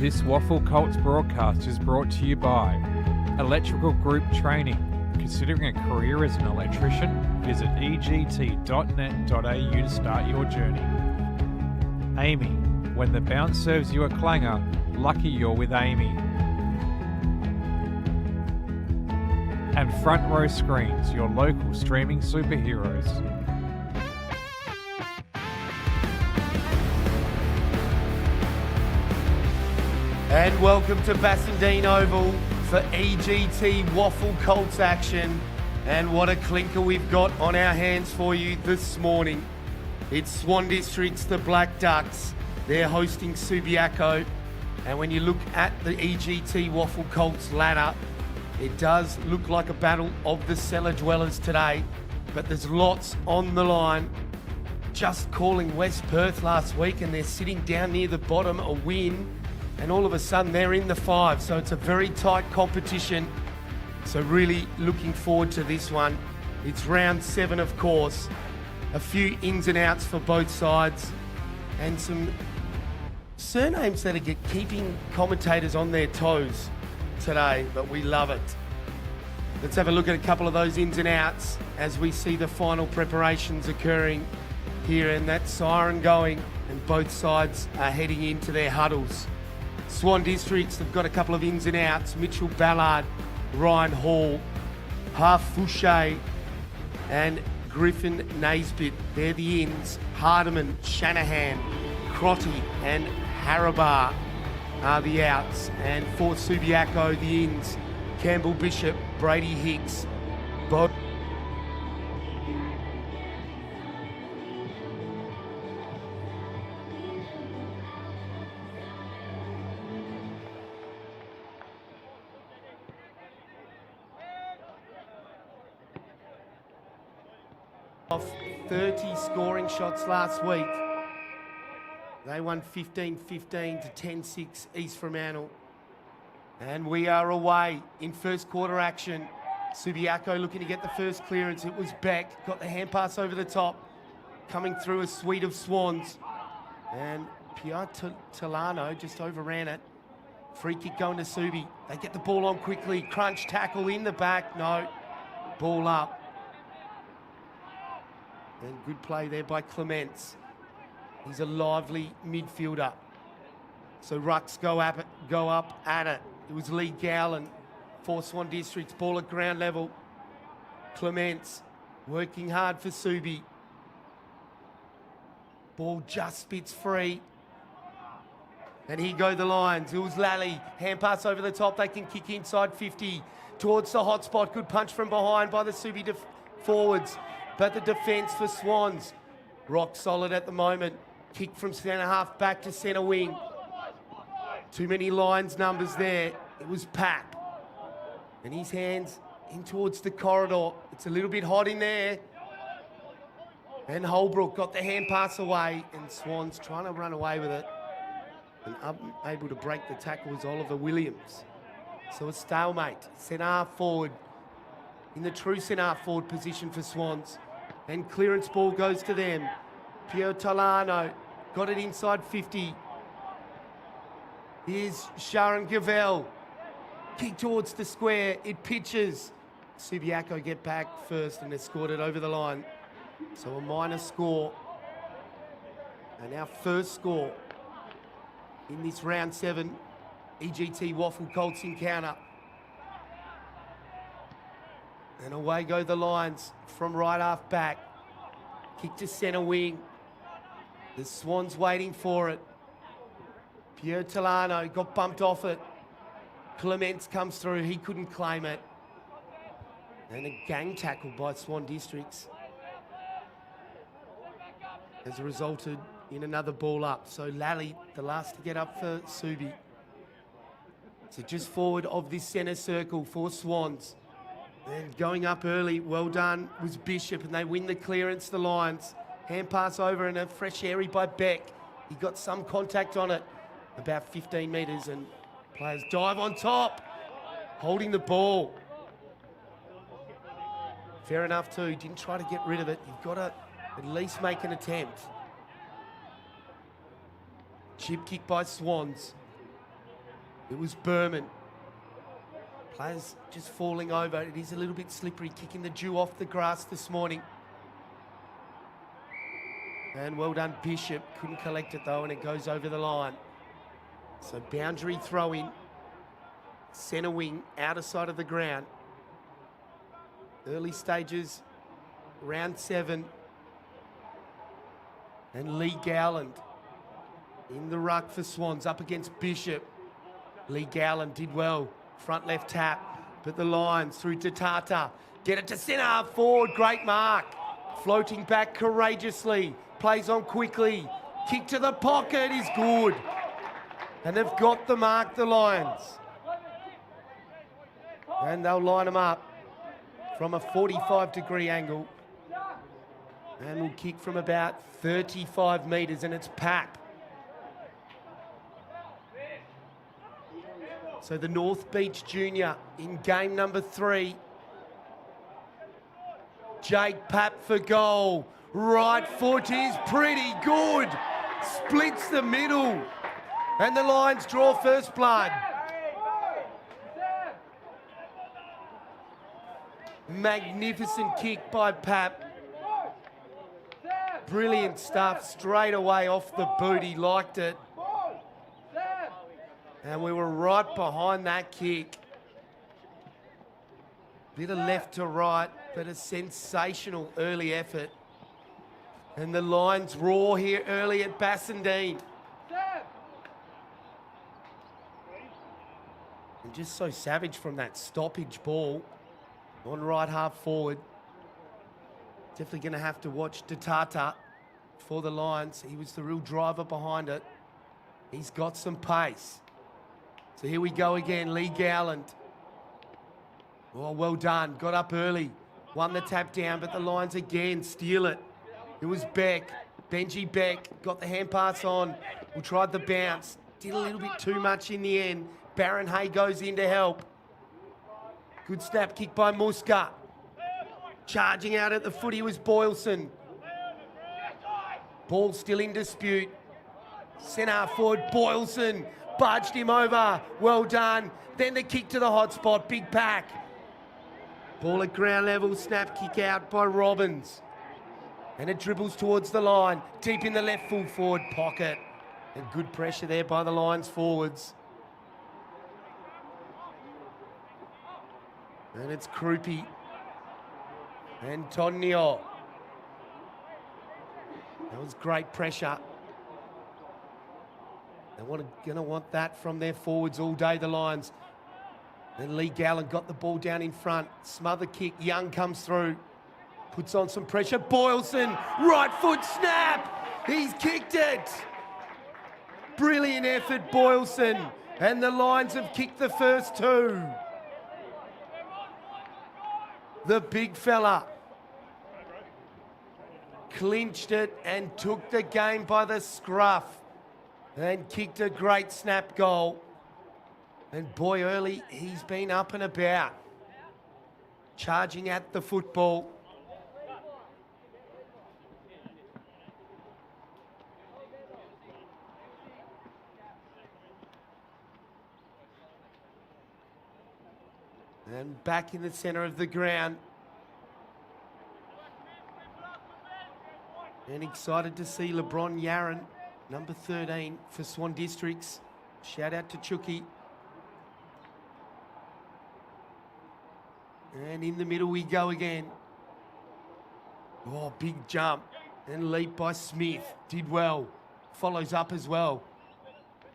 This WAFL Colts broadcast is brought to you by Electrical Group Training. Considering a career as an electrician, visit egt.net.au to start your journey. Amy, when the bounce serves you a clanger, lucky you're with Amy. And Front Row Screens, your local streaming superheroes. And welcome to Bassendean Oval for EGT WAFL Colts action. And what a clinker we've got on our hands for you this morning. It's Swan District's the Black Ducks. They're hosting Subiaco. And when you look at the EGT WAFL Colts ladder, it does look like a battle of the cellar dwellers today. But there's lots on the line. Just calling West Perth last week and they're sitting down near the bottom, a win. And all of a sudden they're in the five. So it's a very tight competition. So really looking forward to this one. It's round 7, of course. A few ins and outs for both sides. And some surnames that are keeping commentators on their toes today, but we love it. Let's have a look at a couple of those ins and outs as we see the final preparations occurring here, and that siren going, and both sides are heading into their huddles. Swan Districts have got a couple of ins and outs. Mitchell Ballard, Ryan Hall, Half Fouché, and Griffin Naisbitt. They're the ins. Hardiman, Shanahan, Crotty, and Harabar are the outs. And for Subiaco, the ins. Campbell Bishop, Brady Hicks, Bob. Off 30 scoring shots last week. They won 15-15 to 10-6 East Fremantle. And we are away in first quarter action. Subiaco looking to get the first clearance. It was Beck, got the hand pass over the top. Coming through a suite of Swans. And Pierre Talano just overran it. Free kick going to Subi. They get the ball on quickly. Crunch tackle in the back. No. Ball up. And good play there by Clements. He's a lively midfielder. So Rucks go up at it. It was Lee Gowland for Swan Districts. Ball at ground level. Clements working hard for Subi. Ball just spits free. And here go the Lions. It was Lally. Hand pass over the top. They can kick inside 50 towards the hot spot. Good punch from behind by the Subi forwards. But the defence for Swans, rock solid at the moment. Kick from centre half back to centre wing. Too many Lions numbers there. It was Pap. And his hands in towards the corridor. It's a little bit hot in there. And Holbrook got the hand pass away. And Swans trying to run away with it. And unable to break the tackle was Oliver Williams. So a stalemate. Centre half forward. In the true centre half forward position for Swans. And clearance ball goes to them. Pierre Talano got it inside 50. Here's Sharon Gavel. Kick towards the square. It pitches. Subiaco get back first and they scored it over the line. So a minor score. And our first score in this round 7 EGT WAFL Colts encounter. And away go the Lions from right half back. Kick to centre wing. The Swans waiting for it. Pierre Talano got bumped off it. Clements comes through. He couldn't claim it. And a gang tackle by Swan Districts has resulted in another ball up. So Lally, the last to get up for Subi. So just forward of this centre circle for Swans. And going up early, well done, was Bishop, and they win the clearance, the Lions. Hand pass over and a fresh airy by Beck. He got some contact on it, about 15 metres, and players dive on top, holding the ball. Fair enough too, didn't try to get rid of it. You've got to at least make an attempt. Chip kick by Swans. It was Berman. Players just falling over. It is a little bit slippery, kicking the dew off the grass this morning. And well done, Bishop. Couldn't collect it though, and it goes over the line. So boundary throw in. Centre wing, outer side of the ground. Early stages, round 7. And Lee Gowland in the ruck for Swans, up against Bishop. Lee Gowland did well. Front left tap, but the Lions through to Tata. Get it to centre, half forward, great mark. Floating back courageously, plays on quickly. Kick to the pocket is good. And they've got the mark, the Lions. And they'll line them up from a 45-degree angle. And will kick from about 35 metres, and it's Pap. So the North Beach Junior in game number 3. Jake Pap for goal. Right foot is pretty good. Splits the middle. And the Lions draw first blood. Magnificent kick by Pap. Brilliant stuff straight away off the boot. He liked it. And we were right behind that kick. Bit of left to right, but a sensational early effort. And the Lions roar here early at Bassendean. And just so savage from that stoppage ball on right half forward. Definitely going to have to watch Tata for the Lions. He was the real driver behind it. He's got some pace. So here we go again, Lee Gowland. Oh, well done. Got up early. Won the tap down, but the Lions again steal it. It was Beck. Benji Beck got the hand pass on. We tried the bounce. Did a little bit too much in the end. Baron Hay goes in to help. Good snap kick by Muska. Charging out at the footy was Boylson. Ball still in dispute. Centre forward, Boylson. Budged him over. Well done. Then the kick to the hot spot. Big pack. Ball at ground level. Snap kick out by Robbins. And it dribbles towards the line. Deep in the left full forward pocket. And good pressure there by the Lions forwards. And it's Krupi. Antonio. That was great pressure. They're going to want that from their forwards all day, the Lions. Then Lee Gowland got the ball down in front. Smother kick. Young comes through. Puts on some pressure. Boylson, right foot snap. He's kicked it. Brilliant effort, Boylson. And the Lions have kicked the first 2. The big fella clinched it and took the game by the scruff. And kicked a great snap goal. And boy, early, he's been up and about. Charging at the football. And back in the centre of the ground. And excited to see LeBron Yaron, number 13 for Swan Districts. Shout out to Chucky. And in the middle we go again. Oh, big jump. And leap by Smith. Did well. Follows up as well.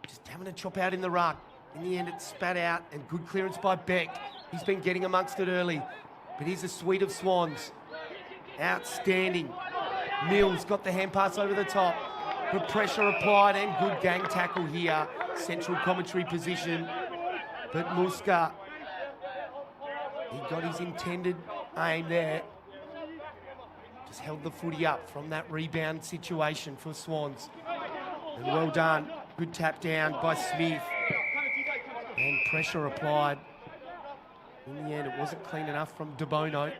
Just having a chop out in the ruck. In the end it spat out, and good clearance by Beck. He's been getting amongst it early. But here's a suite of Swans. Outstanding. Mills got the hand pass over the top. Good pressure applied and good gang tackle here. Central commentary position. But Muska, he got his intended aim there. Just held the footy up from that rebound situation for Swans. And well done. Good tap down by Smith. And pressure applied. In the end, it wasn't clean enough from De Bono.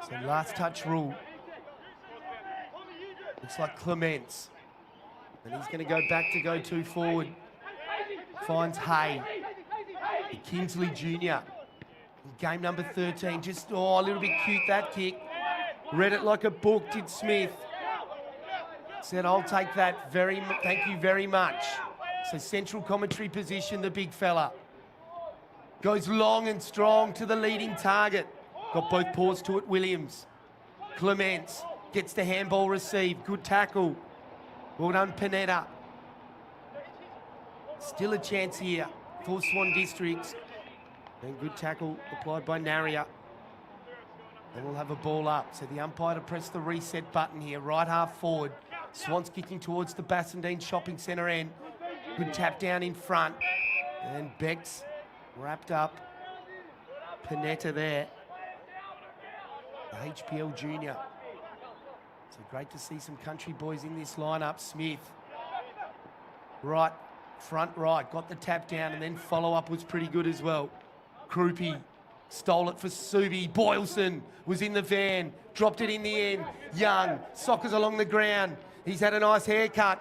So last touch rule. Looks like Clements. And he's going to go back to go 2 forward. finds Hay. The Kingsley Jr. in game number 13. Just, a little bit cute, that kick. Read it like a book, did Smith. Said, I'll take that. Thank you very much. So central commentary position, the big fella. Goes long and strong to the leading target. Got both paws to it, Williams. Clements gets the handball received. Good tackle. Well done, Panetta. Still a chance here for Swan Districts. And good tackle applied by Naria. And we'll have a ball up. So the umpire to press the reset button here. Right half forward. Swan's kicking towards the Bassendean Shopping Centre end. Good tap down in front. And Beck's wrapped up. Panetta there. The HPL junior. So great to see some country boys in this lineup. Smith. Right, front right. Got the tap down and then follow-up was pretty good as well. Krupi stole it for Subi. Boylson was in the van. Dropped it in the end. Young. Sockers along the ground. He's had a nice haircut.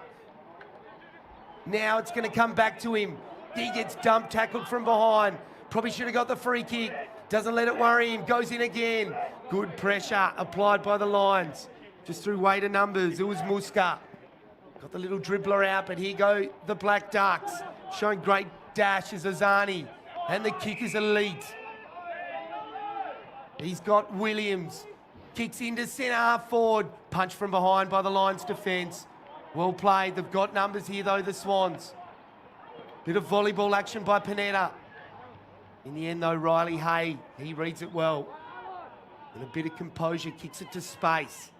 Now it's going to come back to him. He gets dumped, tackled from behind. Probably should have got the free kick. Doesn't let it worry him. Goes in again. Good pressure applied by the Lions. Just through weight of numbers. It was Muska. Got the little dribbler out, but here go the Black Ducks. Showing great dash is Azani. And the kick is elite. He's got Williams. Kicks into centre half forward. Punch from behind by the Lions defence. Well played. They've got numbers here though, the Swans. Bit of volleyball action by Panetta. In the end though, Riley Hay, he reads it well. And a bit of composure, kicks it to space.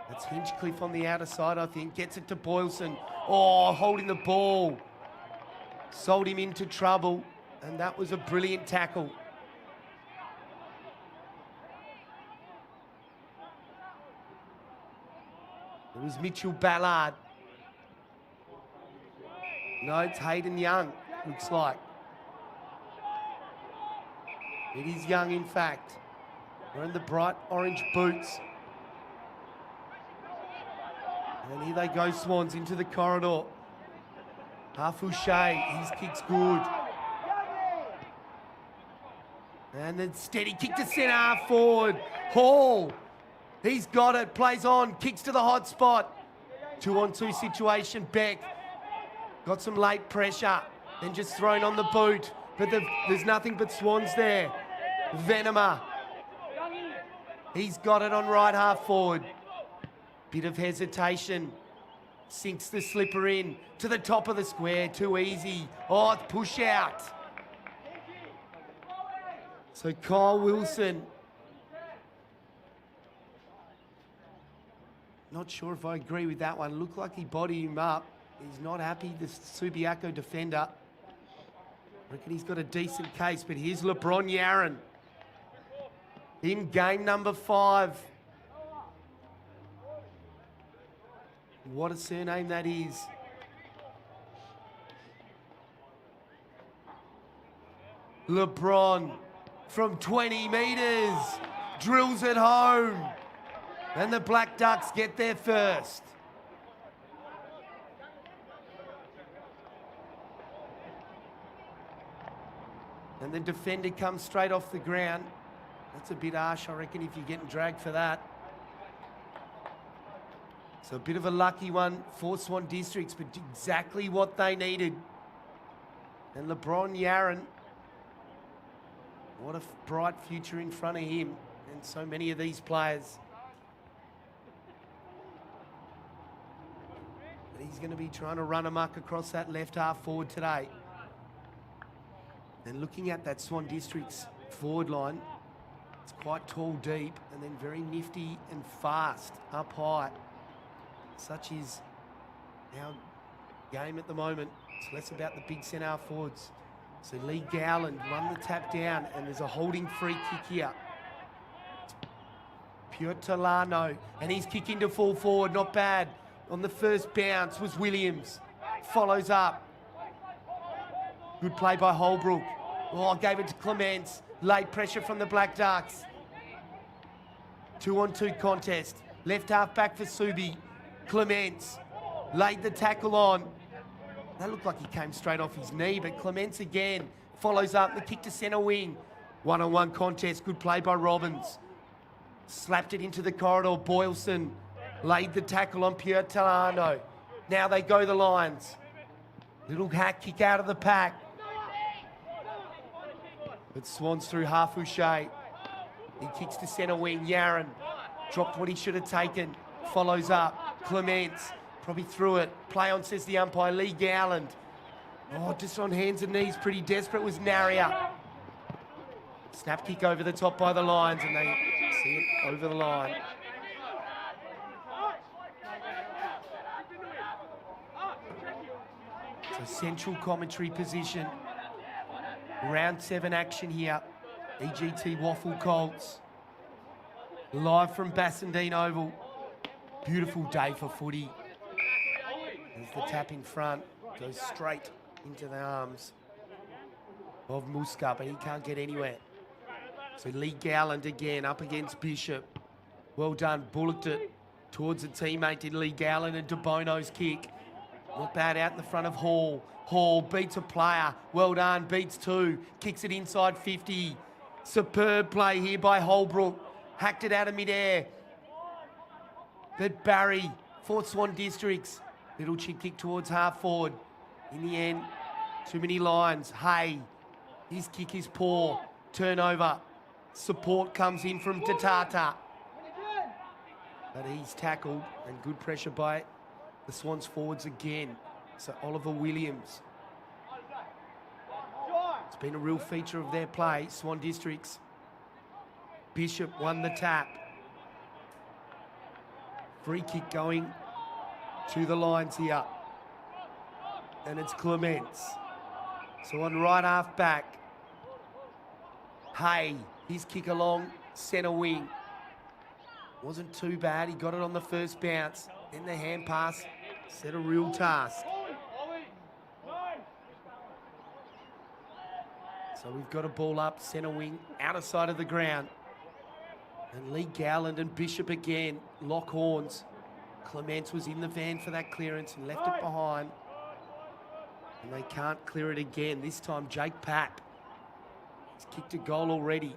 That's Hinchcliffe on the outer side, I think. Gets it to Boylson. Oh, holding the ball. Sold him into trouble. And that was a brilliant tackle. It was Mitchell Ballard. No, it's Hayden Young, looks like. It is Young, in fact. Wearing the bright orange boots. And here they go, Swans, into the corridor. Harfouche, his kick's good. And then steady kick to centre half forward. Hall, he's got it, plays on, kicks to the hot spot. 2-on-2 situation, Beck. Got some late pressure, then just thrown on the boot. But there's nothing but Swans there. Venema. He's got it on right half forward. Bit of hesitation. Sinks the slipper in to the top of the square. Too easy. Oh, it's push out. So Kyle Wilson. Not sure if I agree with that one. Looked like he bodied him up. He's not happy, the Subiaco defender. I reckon he's got a decent case, but here's LeBron Yaron in game number 5. What a surname that is. LeBron from 20 metres drills it home. And the Black Ducks get there first. And the defender comes straight off the ground. That's a bit harsh, I reckon, if you're getting dragged for that. So a bit of a lucky one for Swan Districts, but exactly what they needed. And LeBron Yaron, what a bright future in front of him and so many of these players. But he's going to be trying to run amok across that left half forward today. And looking at that Swan Districts forward line, it's quite tall, deep, and then very nifty and fast up high. Such is our game at the moment. It's less about the big centre half forwards. So Lee Gowland run the tap down, and there's a holding free kick here. It's Pure Tolano, and he's kicking to full forward, not bad. On the first bounce was Williams. Follows up. Good play by Holbrook. Oh, gave it to Clements. Late pressure from the Black Ducks. 2-on-2 contest. Left half back for Subi. Clements laid the tackle on. That looked like he came straight off his knee, but Clements again follows up the kick to centre wing. One-on-one contest, good play by Robbins. Slapped it into the corridor. Boylston laid the tackle on Pierre Talano. Now they go the lines. Little hack kick out of the pack. But Swan's through half Uche. He kicks to centre wing. Yaron dropped what he should have taken. Follows up. Clements probably threw it. Play on, says the umpire. Lee Gowland. Oh, just on hands and knees. Pretty desperate was Naria. Snap kick over the top by the Lions, and they see it over the line. So central commentary position. Round 7 action here. EGT WAFL Colts. Live from Bassendean Oval. Beautiful day for footy. There's the tap in front. Goes straight into the arms of Muska, but he can't get anywhere. So Lee Gowland again up against Bishop. Well done, bullocked it towards a teammate, did Lee Gowland, and DeBono's kick. Not bad out in the front of Hall. Hall beats a player. Well done, beats 2. Kicks it inside 50. Superb play here by Holbrook. Hacked it out of midair. But Barry, Fort Swan Districts. Little chip kick towards half forward. In the end, too many lines. Hay, his kick is poor. Turnover. Support comes in from Tatata. But he's tackled, and good pressure by the Swans forwards again. So Oliver Williams. It's been a real feature of their play, Swan Districts. Bishop won the tap. Free kick going to the lines here. And it's Clements. So on right half back, Hay, his kick along centre wing. Wasn't too bad, he got it on the first bounce. Then the hand pass set a real task. So we've got a ball up, centre wing, outer side of the ground. And Lee Gowland and Bishop again, lock horns. Clements was in the van for that clearance and left it behind. And they can't clear it again. This time, Jake Papp. He's kicked a goal already.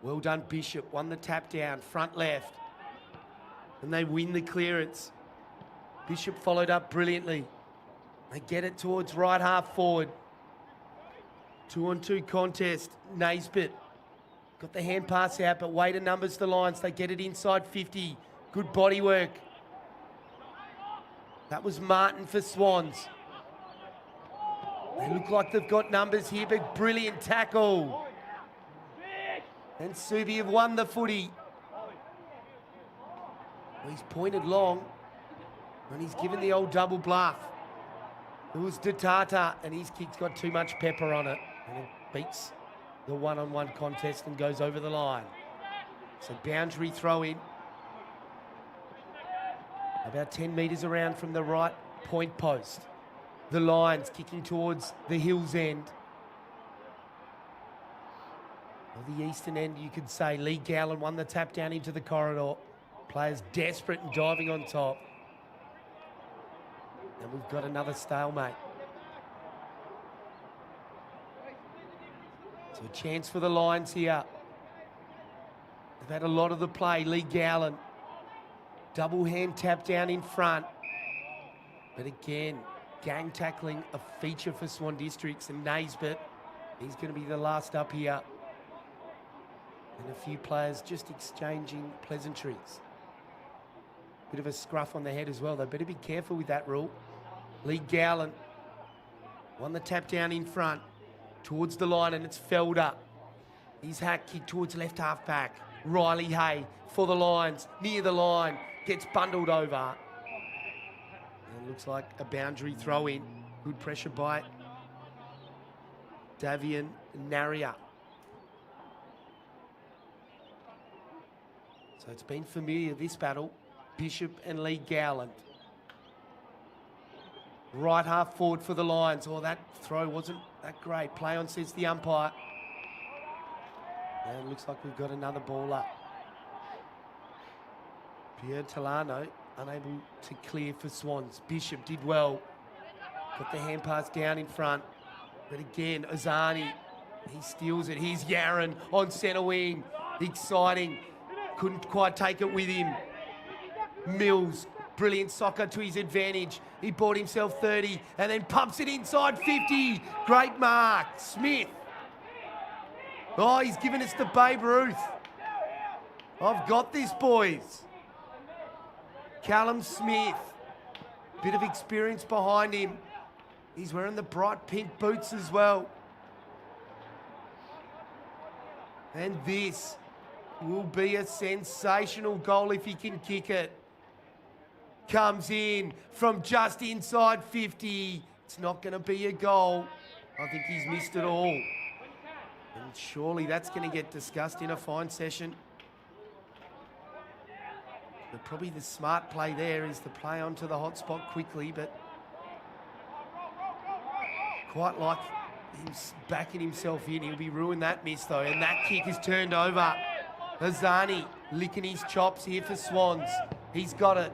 Well done, Bishop. Won the tap down, front left. And they win the clearance. Bishop followed up brilliantly. They get it towards right half forward. 2-on-2 contest. Naisbitt got the hand pass out, but Wader numbers the lines. They get it inside 50. Good body work. That was Martin for Swans. They look like they've got numbers here, but brilliant tackle. And Subi have won the footy. Well, he's pointed long, and he's given the old double bluff. It was Datata, and his kick's got too much pepper on it, and it beats the one-on-one contest and goes over the line. So boundary throw in. About 10 metres around from the right point post. The Lions kicking towards the Hills end. Or the eastern end, you could say. Lee Gowland won the tap down into the corridor. Players desperate and diving on top. And we've got another stalemate. So a chance for the Lions here. They've had a lot of the play. Lee Gowland. Double hand tap down in front. But again, gang tackling a feature for Swan Districts, and Naisbitt, he's going to be the last up here. And a few players just exchanging pleasantries. Bit of a scruff on the head as well. They better be careful with that rule. Lee Gowland won the tap down in front towards the line, and it's Felder. His hack kick towards left half back. Riley Hay for the Lions, near the line, gets bundled over. And it looks like a boundary throw in. Good pressure by Davian Naria. So it's been familiar, this battle. Bishop and Lee Gowland. Right half forward for the Lions. Oh, that throw wasn't that great. Play on, says the umpire. And it looks like we've got another ball up. Pierre Talano unable to clear for Swans. Bishop did well. Got the hand pass down in front. But again, Azani, he steals it. Here's Yaron on centre wing. Exciting. Couldn't quite take it with him. Mills, brilliant soccer to his advantage. He bought himself 30 and then pumps it inside 50. Great mark. Smith. Oh, he's given us the Babe Ruth. I've got this, boys. Callum Smith. Bit of experience behind him. He's wearing the bright pink boots as well. And this will be a sensational goal if he can kick it. Comes in from just inside 50. It's not going to be a goal. I think he's missed it all. And surely that's going to get discussed in a fine session. But probably the smart play there is to play onto the hot spot quickly, but quite like him backing himself in. He'll be ruined that miss though, and that kick is turned over. Azani licking his chops here for Swans. He's got it.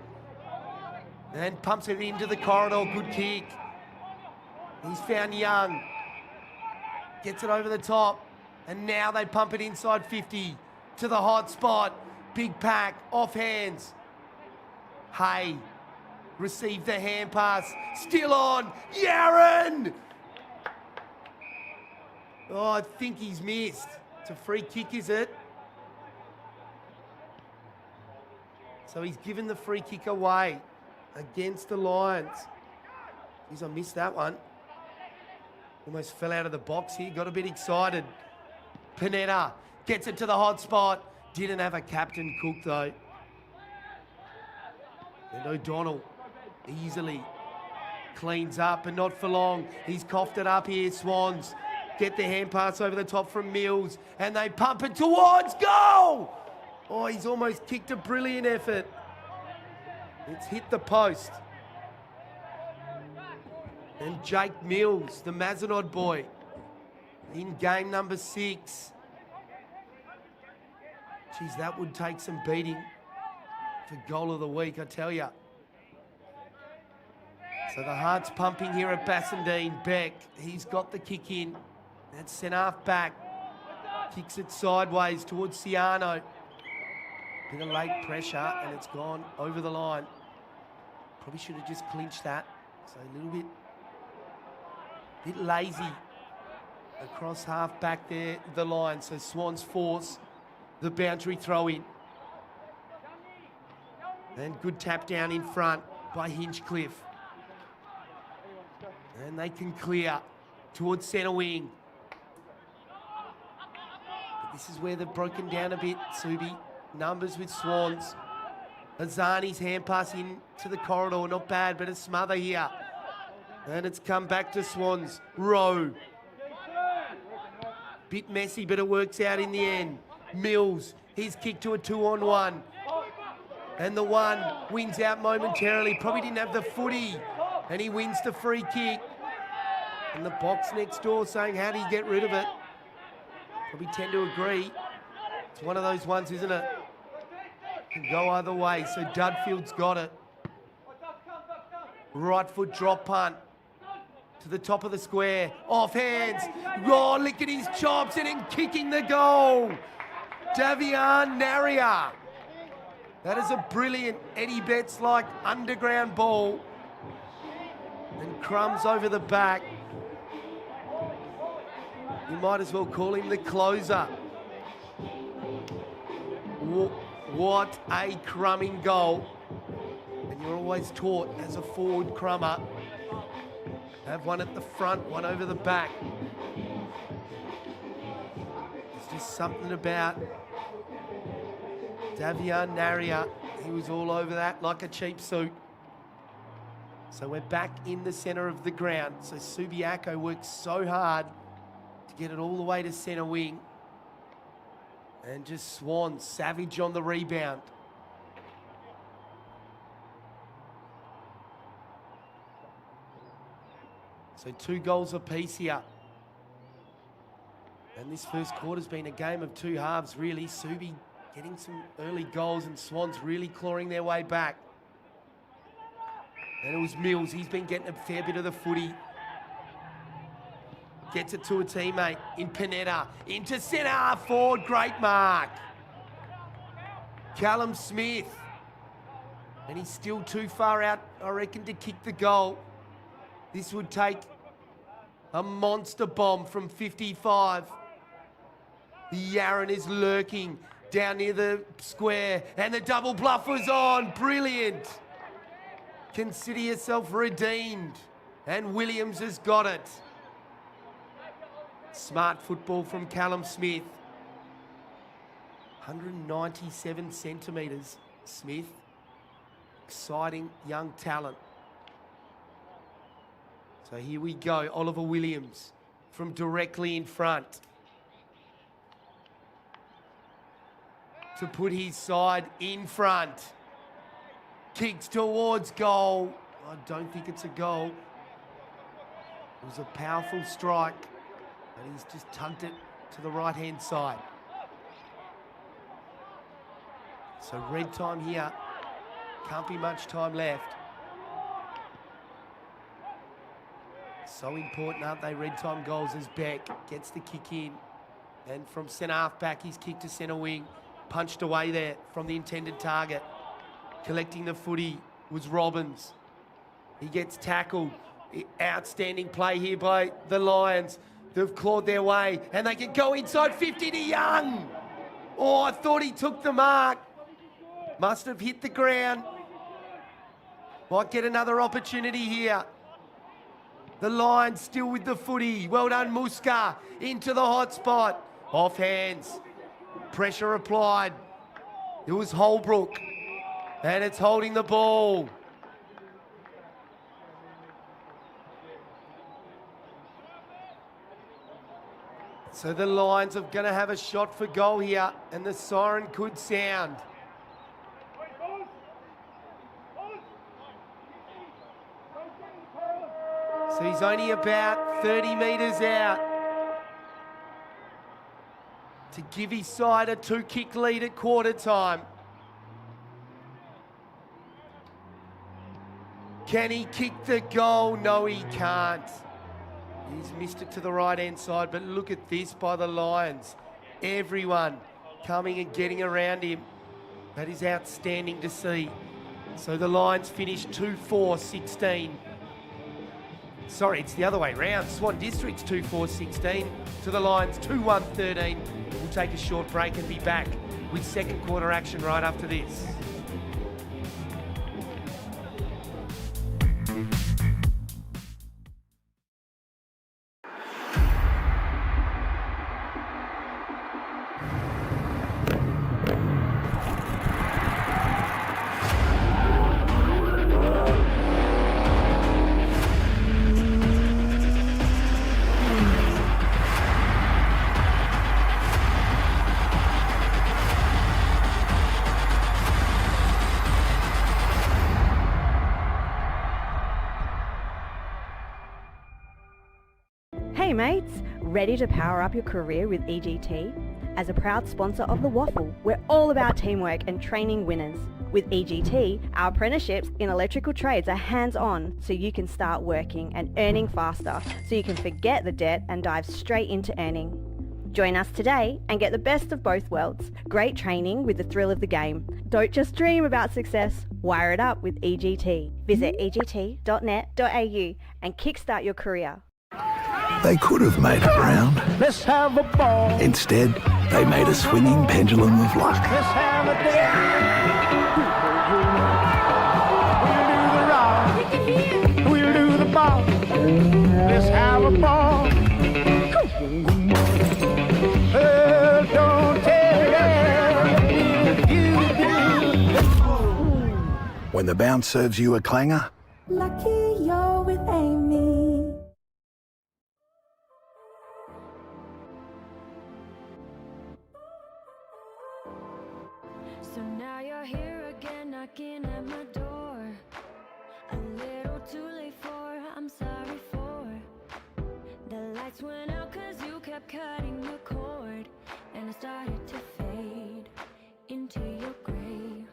And pumps it into the corridor. Good kick. He's found Young. Gets it over the top. And now they pump it inside 50 to the hot spot. Big pack, off hands. Hay received the hand pass. Still on. Yaron! Oh, I think he's missed. It's a free kick, is it? So he's given the free kick away against the Lions. Jeez, I missed that one. Almost fell out of the box here. Got a bit excited. Panetta gets it to the hot spot. Didn't have a captain Cook though. And O'Donnell easily cleans up, but not for long. He's coughed it up here, Swans. Get the hand pass over the top from Mills, and they pump it towards goal! Oh, he's almost kicked a brilliant effort. It's hit the post. And Jake Mills, the Mazenod boy, in game number 6. Geez, that would take some beating for goal of the week, I tell you. So the heart's pumping here at Bassendean. Beck, he's got the kick in. That's sent half back. Kicks it sideways towards Ciano. Bit of late pressure and it's gone over the line. Probably should have just clinched that. So a little bit lazy across half back there, the line. So Swans force the boundary throw in. And good tap down in front by Hinchcliffe. And they can clear towards centre wing. But this is where they've broken down a bit, Subi. Numbers with Swans. Azani's hand pass in to the corridor. Not bad, but a smother here. And it's come back to Swans. Rowe. Bit messy, but it works out in the end. Mills, he's kicked to a 2-on-1. And the one wins out momentarily. Probably didn't have the footy. And he wins the free kick. And the box next door saying, how do you get rid of it? Probably tend to agree. It's one of those ones, isn't it? Can go either way. So Dudfield's got it. Right foot drop punt. To the top of the square. Off hands. Oh, look at his chops and then kicking the goal. Davian Naria. That is a brilliant Eddie Betts-like underground ball. And crumbs over the back. You might as well call him the closer. What a crumbing goal. And you're always taught as a forward crummer, have one at the front, one over the back. There's just something about Davian Naria. He was all over that like a cheap suit. So we're back in the centre of the ground. So Subiaco works so hard to get it all the way to centre wing. And just Swan, savage on the rebound. So 2 goals apiece here. And this first quarter's been a game of 2 halves, really. Subi getting some early goals and Swans really clawing their way back. And it was Mills. He's been getting a fair bit of the footy. Gets it to a teammate in Panetta. Into centre, half forward. Great mark. Callum Smith. And he's still too far out, I reckon, to kick the goal. This would take a monster bomb from 55. The Yarran is lurking down near the square. And the double bluff was on. Brilliant. Consider yourself redeemed. And Williams has got it. Smart football from Callum Smith. 197 centimetres, Smith. Exciting young talent. So here we go, Oliver Williams from directly in front to put his side in front. Kicks towards goal. I don't think it's a goal. It was a powerful strike, but he's just tugged it to the right-hand side. So red time here. Can't be much time left. So important, aren't they, red time goals, as Beck gets the kick in. And from centre half back, he's kicked to centre wing. Punched away there from the intended target. Collecting the footy was Robbins. He gets tackled. Outstanding play here by the Lions. They've clawed their way and they can go inside 50 to Young. Oh, I thought he took the mark. Must have hit the ground. Might get another opportunity here. The Lions still with the footy. Well done, Muska. Into the hot spot. Off hands. Pressure applied. It was Holbrook. And it's holding the ball. So the Lions are going to have a shot for goal here, and the siren could sound. So he's only about 30 metres out to give his side a 2-kick lead at quarter time. Can he kick the goal? No, he can't. He's missed it to the right-hand side, but look at this by the Lions. Everyone coming and getting around him. That is outstanding to see. So the Lions finish 2-4-16. Sorry, it's the other way round. Swan District's 2-4-16 to the Lions 2-1-13. We'll take a short break and be back with second quarter action right after this. Hey mates, ready to power up your career with EGT? As a proud sponsor of the WAFL, we're all about teamwork and training winners. With EGT, our apprenticeships in electrical trades are hands-on, so you can start working and earning faster, so you can forget the debt and dive straight into earning. Join us today and get the best of both worlds. Great training with the thrill of the game. Don't just dream about success, wire it up with EGT. Visit egt.net.au and kickstart your career. They could have made it round. Let's have a ball. Instead, they made a swinging pendulum of luck. Let's have a dance. We'll do the rock. We'll do the ball. Let's have a ball. Oh, don't tell me. When the bounce serves you a clanger, Lucky you're with Amy. So now you're here again, knocking at my door. A little too late for, I'm sorry for. The lights went out cause you kept cutting the cord. And I started to fade into your gray.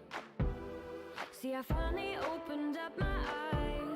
See, I finally opened up my eyes.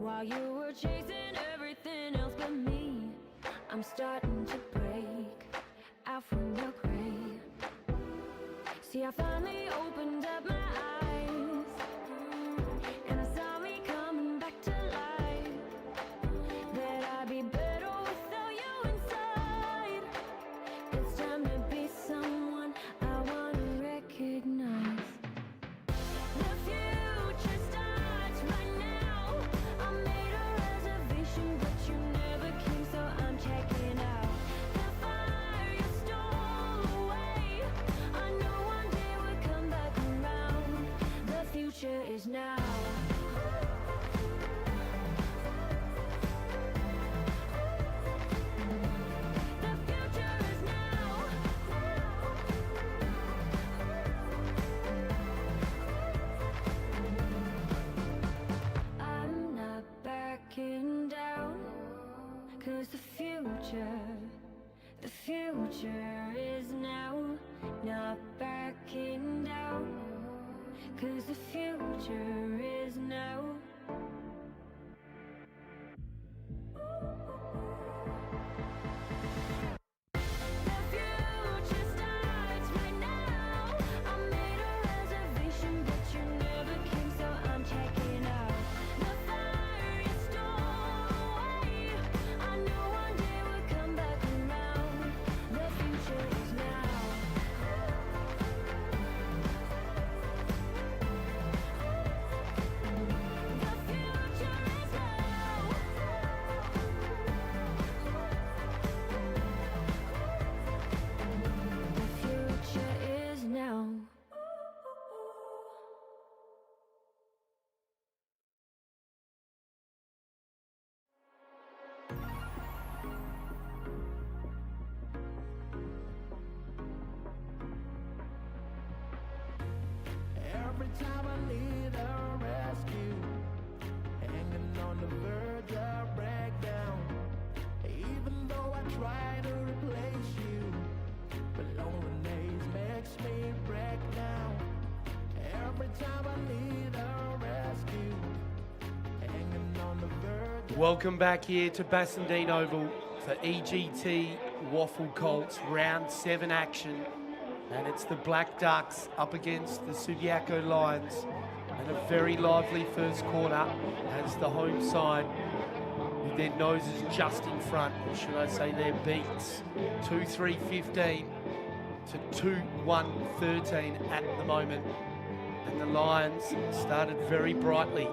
while you were chasing everything else but me. I'm starting to break out from your grave. See, I finally opened up my eyes, and I saw me coming back to life. That I'd be better without you inside. It's time to be someone I wanna recognize. The future starts right now. I made a reservation, but you never came, so I'm checking out. The fire you stole away, I know one day we'll come back around. The future is now. The future is now. I'm not backing down, 'cause the future is now. Not backing down, 'cause the future is now. The future starts right now. I made a reservation, but you never came, so I'm checking out. The fire you stole away, I know one day we'll come back around. The future is now. The future is now. The future is now. Every time I need a rescue, hanging on the verge of breakdown. Even though I try to replace you, but loneliness makes me break down. Every time I need a rescue, hanging on the verge. Welcome back here to Bassendean Oval for EGT WAFL Colts round 7 action. And it's the Black Ducks up against the Subiaco Lions. And a very lively first quarter as the home side, with their noses just in front, or should I say their beaks. 2-3-15 to 2-1-13 at the moment. And the Lions started very brightly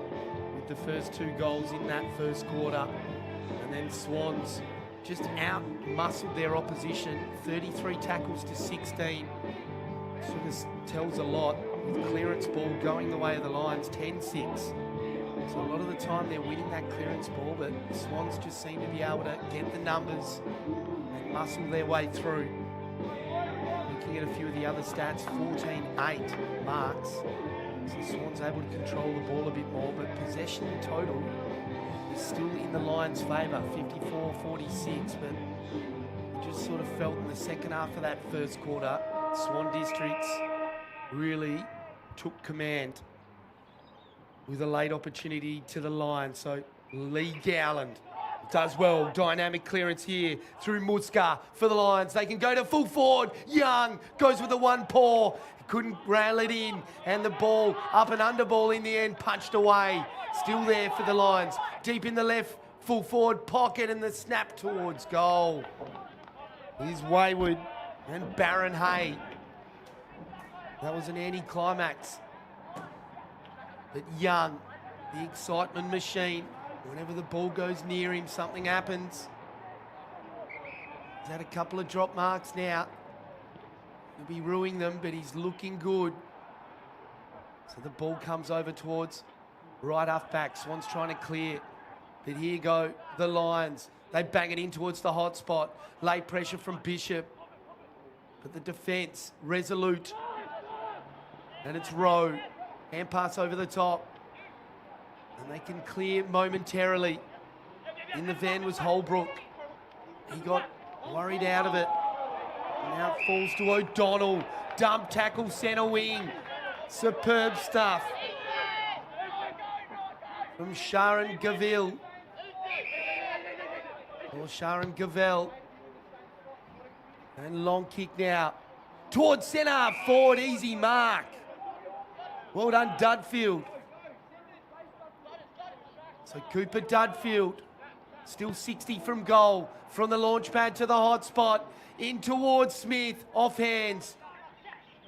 with the first 2 goals in that first quarter. And then Swans just out-muscled their opposition, 33 tackles to 16. Sort of tells a lot, with clearance ball going the way of the Lions, 10-6. So a lot of the time they're winning that clearance ball, but the Swans just seem to be able to get the numbers and muscle their way through. Looking at a few of the other stats, 14-8 marks. So the Swans able to control the ball a bit more, but possession in total is still in the Lions' favour, 54-46, but it just sort of felt in the second half of that first quarter, Swan Districts really took command with a late opportunity to the Lions. So Lee Gowland does well, dynamic clearance here through Muska for the Lions. They can go to full forward. Young goes with the one paw, couldn't rail it in, and the ball, up and under ball in the end, punched away. Still there for the Lions. Deep in the left, full forward pocket, and the snap towards goal is Wayward and Baron Hay. That was an anticlimax. But Young, the excitement machine, whenever the ball goes near him, something happens. He's had a couple of drop marks now. He'll be ruining them, but he's looking good. So the ball comes over towards right half back. Swan's trying to clear. But here go the Lions. They bang it in towards the hot spot. Late pressure from Bishop. But the defence, resolute. And it's Rowe. Hand pass over the top. And they can clear momentarily. In the van was Holbrook. He got worried out of it. And now it falls to O'Donnell. Dump tackle, centre wing. Superb stuff from Sharon Gaville. Or Sharon Gavelle. And long kick now. Towards centre, forward, easy mark. Well done, Dudfield. So Cooper Dudfield, still 60 from goal. From the launch pad to the hot spot. In towards Smith, off hands.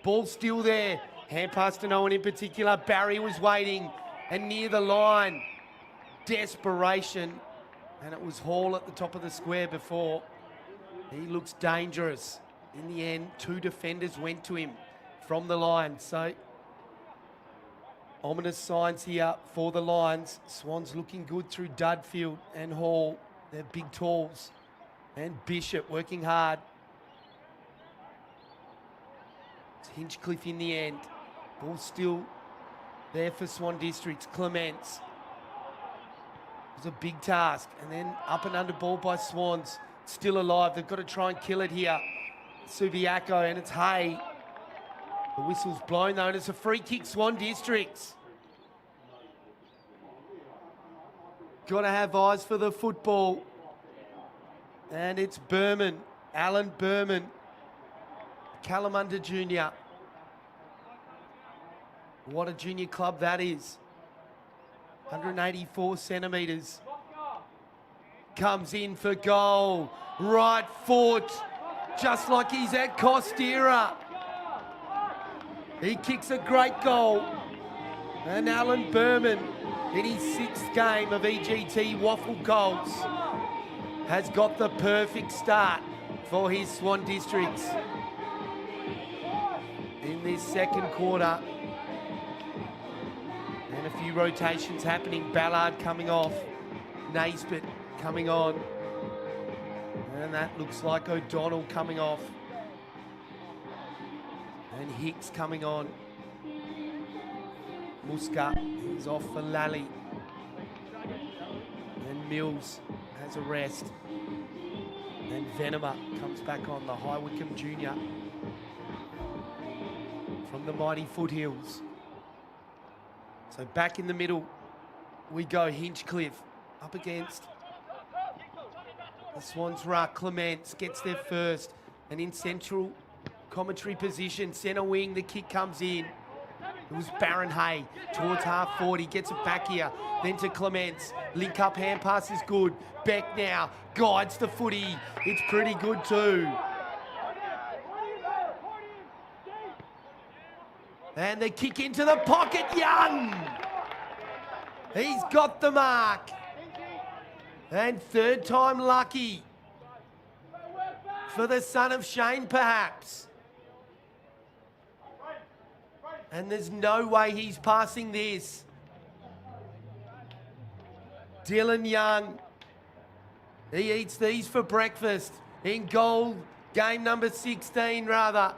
Ball still there. Hand pass to no one in particular. Barry was waiting and near the line. Desperation. And it was Hall at the top of the square before. He looks dangerous. In the end, two defenders went to him from the line. So, ominous signs here for the Lions. Swan's looking good through Dudfield and Hall. They're big talls. And Bishop working hard. It's Hinchcliffe in the end. Ball still there for Swan Districts. Clements. It was a big task. And then up and under ball by Swans. Still alive. They've got to try and kill it here. Subiaco, and it's Hay. The whistle's blown though, and it's a free kick, Swan Districts. Got to have eyes for the football. And it's Berman, Alan Berman, Kalamunda Junior. What a junior club that is. 184 centimetres. Comes in for goal. Right foot. Just like he's at Costera. He kicks a great goal. And Alan Berman, in his 6th game of EGT WAFL Colts, has got the perfect start for his Swan Districts. In this second quarter. And a few rotations happening. Ballard coming off. Naisbitt coming on. And that looks like O'Donnell coming off. And Hicks coming on. Muska is off for Lally. And Mills has a rest. And Venema comes back on, the High Wycombe Junior. From the mighty Foothills. So back in the middle we go. Hinchcliffe up against the Swans ruck. Clements gets there first. And in central commentary position, centre wing, the kick comes in. It was Baron Hay towards half 40, gets it back here. Then to Clements. Link up hand pass is good. Beck now guides the footy. It's pretty good too. And the kick into the pocket, Young. He's got the mark. And third time lucky for the son of Shane, perhaps. And there's no way he's passing this. Dylan Young, he eats these for breakfast. In goal, game number 16 rather.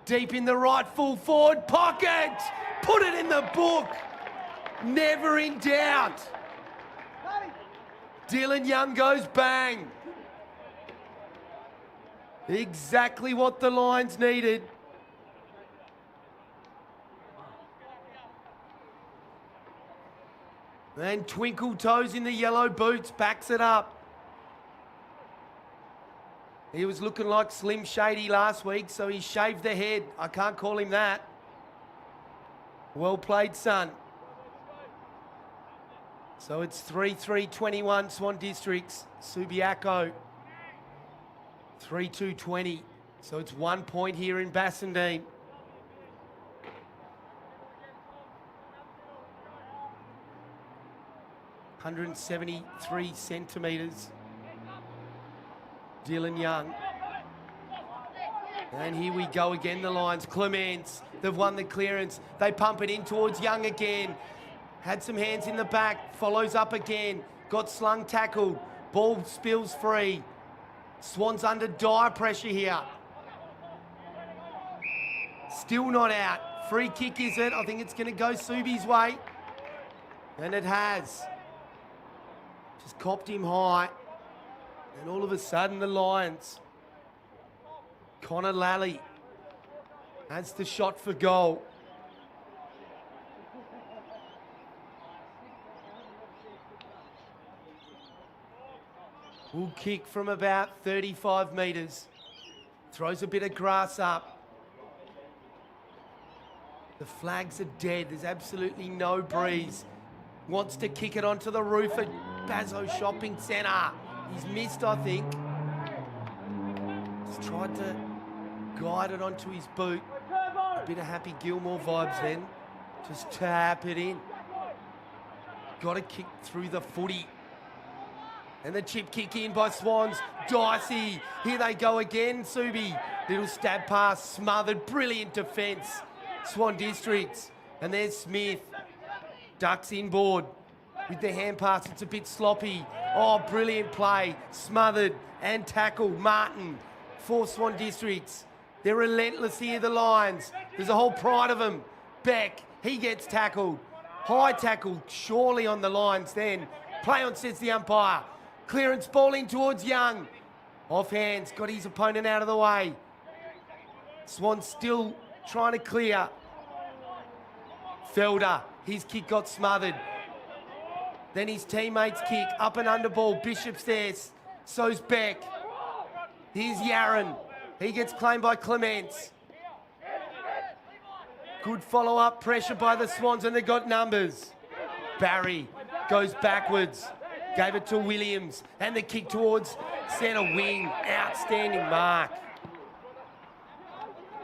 Deep in the right full forward pocket. Put it in the book. Never in doubt. Dylan Young goes bang. Exactly what the Lions needed. And Twinkle Toes in the yellow boots backs it up. He was looking like Slim Shady last week, so he shaved the head. I can't call him that. Well played, son. So it's 3-3-21 Swan Districts. Subiaco 3-2-20. So it's 1 point here in Bassendean. .173 centimetres. Dylan Young. And here we go again, the Lions. Clements, they've won the clearance. They pump it in towards Young again. Had some hands in the back, follows up again. Got slung tackled. Ball spills free. Swans under dire pressure here. Still not out. Free kick, is it? I think it's going to go Subi's way. And it has. Just copped him high. And all of a sudden, the Lions. Connor Lally has the shot for goal. will kick from about 35 metres. Throws a bit of grass up. The flags are dead. There's absolutely no breeze. Wants to kick it onto the roof at Bazo Shopping Centre. He's missed, I think. He's tried to guide it onto his boot. A bit of Happy Gilmore vibes then. Just tap it in. Got to kick through the footy. And the chip kick in by Swans. Dicey. Here they go again, Subi. Little stab pass, smothered. Brilliant defence. Swan Districts. And there's Smith. Ducks inboard. With the hand pass, it's a bit sloppy. Oh, brilliant play. Smothered and tackled. Martin for Swan Districts. They're relentless here, the Lions. There's a whole pride of them. Beck, he gets tackled. High tackle, surely on the Lions then. Play on, says the umpire. Clearance ball in towards Young. Off hands, got his opponent out of the way. Swan still trying to clear. Felder, his kick got smothered. Then his teammates kick, up and under ball. Bishop's there, so's Beck. Here's Yaron. He gets claimed by Clements. Good follow-up pressure by the Swans, and they got numbers. Barry goes backwards. Gave it to Williams, and the kick towards centre wing. Outstanding mark.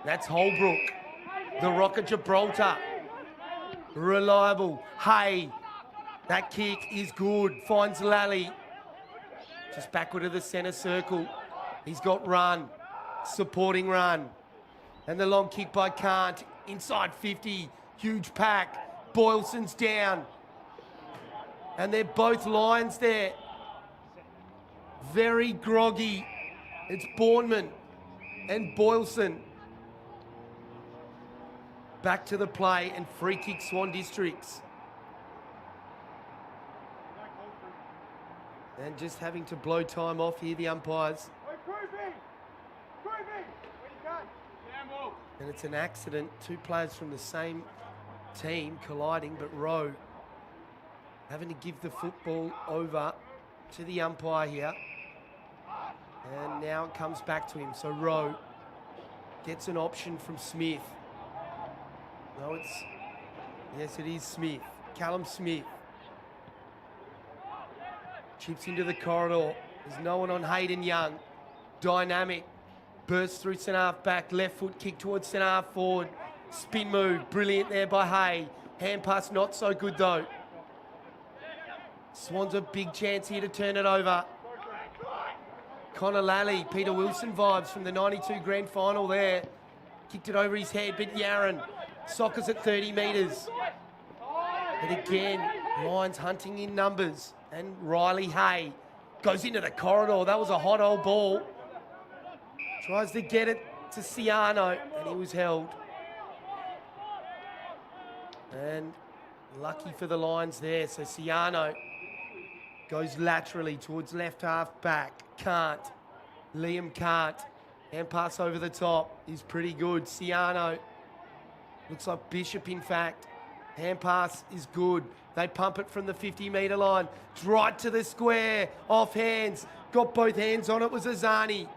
That's Holbrook. The Rock of Gibraltar. Reliable. Hay. That kick is good. Finds Lally. Just backward of the centre circle. He's got run. Supporting run. And the long kick by Kant. Inside 50. Huge pack. Boylson's down. And they're both Lions there. Very groggy. It's Bournemouth and Boylson. Back to the play and free kick Swan Districts. And just having to blow time off here, the umpires. And it's an accident. Two players from the same team colliding, but Rowe having to give the football over to the umpire here. And now it comes back to him. So Rowe gets an option from Smith. No, yes, it is Smith. Callum Smith. Chips into the corridor. There's no one on Hayden Young. Dynamic. Bursts through centre half back. Left foot kick towards centre half forward. Spin move. Brilliant there by Hay. Hand pass not so good though. Swans a big chance here to turn it over. Connor Lally, Peter Wilson vibes from the 92 grand final there. Kicked it over his head, but Yaron. Sockers at 30 metres. But again, Lions hunting in numbers. And Riley Hay goes into the corridor. That was a hot old ball. Tries to get it to Ciano, and he was held. And lucky for the Lions there. So Ciano goes laterally towards left half back. Can't. Liam can't. And pass over the top is pretty good. Ciano. Looks like Bishop, in fact. Hand pass is good. They pump it from the 50-metre line. It's right to the square. Off hands. Got both hands on it was Azani.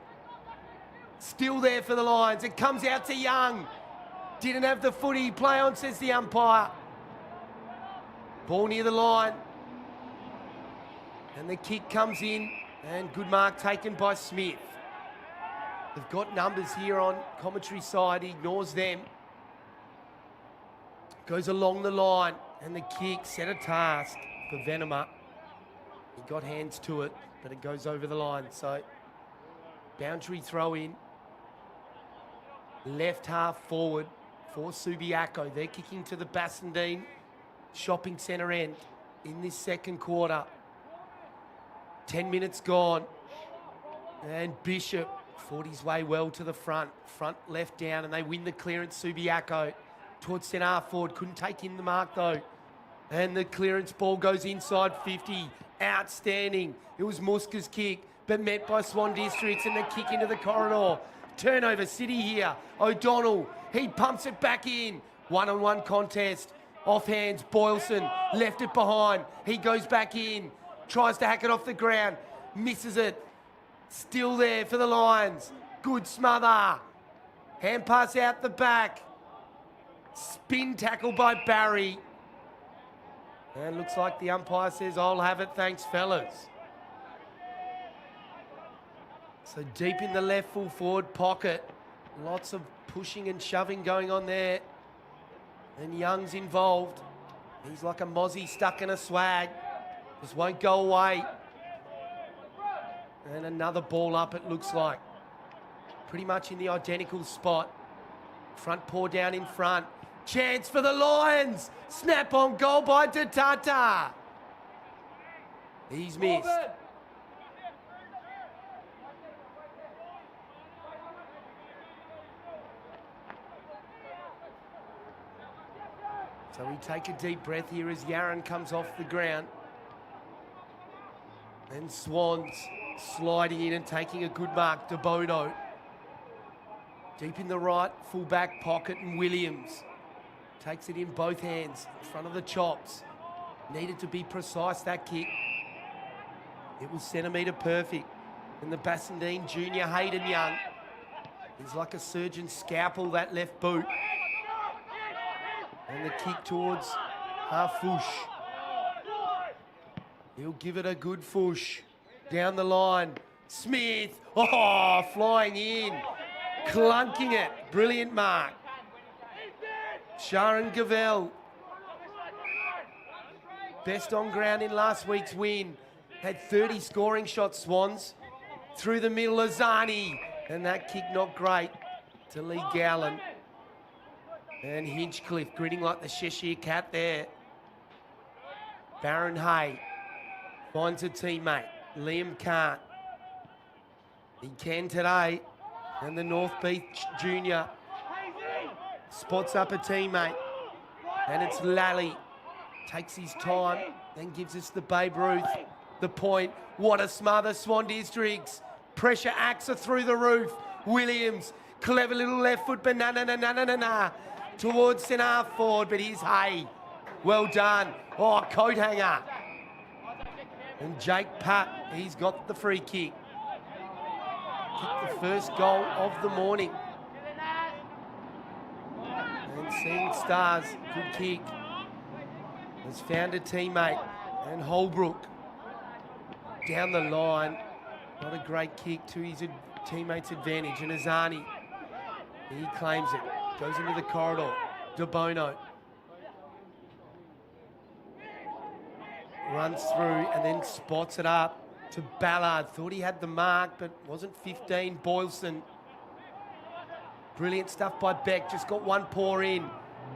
Still there for the Lions. It comes out to Young. Didn't have the footy. Play on, says the umpire. Ball near the line. And the kick comes in. And good mark taken by Smith. They've got numbers here on commentary side. He ignores them. Goes along the line. And the kick set a task for Venema. He got hands to it, but it goes over the line. So, boundary throw in. Left half forward for Subiaco. They're kicking to the Bassendean shopping centre end in this second quarter. 10 minutes gone. And Bishop fought his way well to the front. Front left down, and they win the clearance. Subiaco towards centre half forward. Couldn't take in the mark though. And the clearance ball goes inside 50. Outstanding. It was Muska's kick, but met by Swan Districts, and the kick into the corridor. Turnover City here. O'Donnell, he pumps it back in. One-on-one contest. Off hands, Boylson left it behind. He goes back in. Tries to hack it off the ground. misses it. Still there for the Lions. Good smother. Hand pass out the back. Spin tackle by Barry. And looks like the umpire says, I'll have it, thanks fellas. So deep in the left full forward pocket. Lots of pushing and shoving going on there. And Young's involved. He's like a mozzie stuck in a swag. Just won't go away. And another ball up, it looks like. Pretty much in the identical spot. Front paw down in front. Chance for the Lions. Snap on goal by Tatata. He's missed. So we take a deep breath here as Yaron comes off the ground. And Swan's sliding in and taking a good mark. De Bono. Deep in the right full back pocket, and Williams takes it in both hands in front of the chops. Needed to be precise, that kick. It was centimetre perfect. And the Bassendean junior Hayden Young. He's like a surgeon's scalpel, that left boot. And the kick towards Harfush. He'll give it a good fush. Down the line. Smith. Oh, flying in. Clunking it. Brilliant mark. Sharon Gavel. Best on ground in last week's win. Had 30 scoring shots, Swans. Through the middle, Azani. And that kick not great to Lee Gowland. And Hinchcliffe grinning like the Cheshire Cat there. Baron Hay finds a teammate. Liam can't. He can today. And the North Beach junior spots up a teammate. And it's Lally. Takes his time, then gives us the Babe Ruth. The point. What a smother, Swan Districts. Pressure axa through the roof. Williams. Clever little left foot banana towards centre half forward, but here's Hay. Well done. Oh, coat hanger. And Jake Papp, he's got the free kick. Kicked the first goal of the morning. And Seeing Stars, good kick. Has found a teammate. And Holbrook down the line. Not a great kick to his teammate's advantage. And Azani, he claims it. Goes into the corridor. De Bono. Runs through and then spots it up to Ballard. Thought he had the mark, but wasn't 15. Boylston. Brilliant stuff by Beck. Just got one paw in.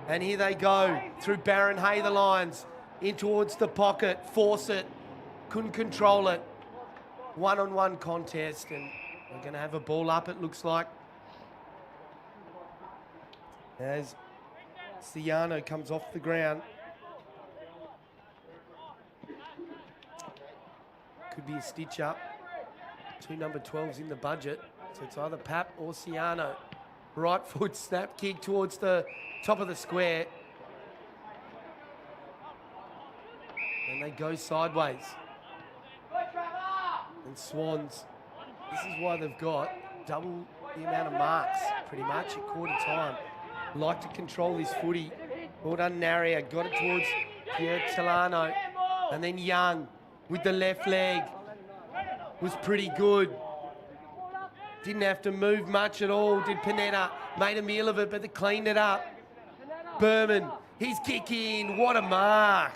And here they go. Through Baron Hay, the Lions. In towards the pocket. Force it. Couldn't control it. One-on-one contest. And we're going to have a ball up, it looks like. As Ciano comes off the ground. Could be a stitch up. 2 number 12s in the budget. So it's either Pap or Ciano. Right foot snap kick towards the top of the square. And they go sideways. And Swans, this is why they've got double the amount of marks pretty much at quarter time. Like to control this footy. Well done, Naria. Got it towards Pierre Talano. And then Young with the left leg. Was pretty good. Didn't have to move much at all, did Panetta. Made a meal of it, but they cleaned it up. Berman, he's kicking. What a mark.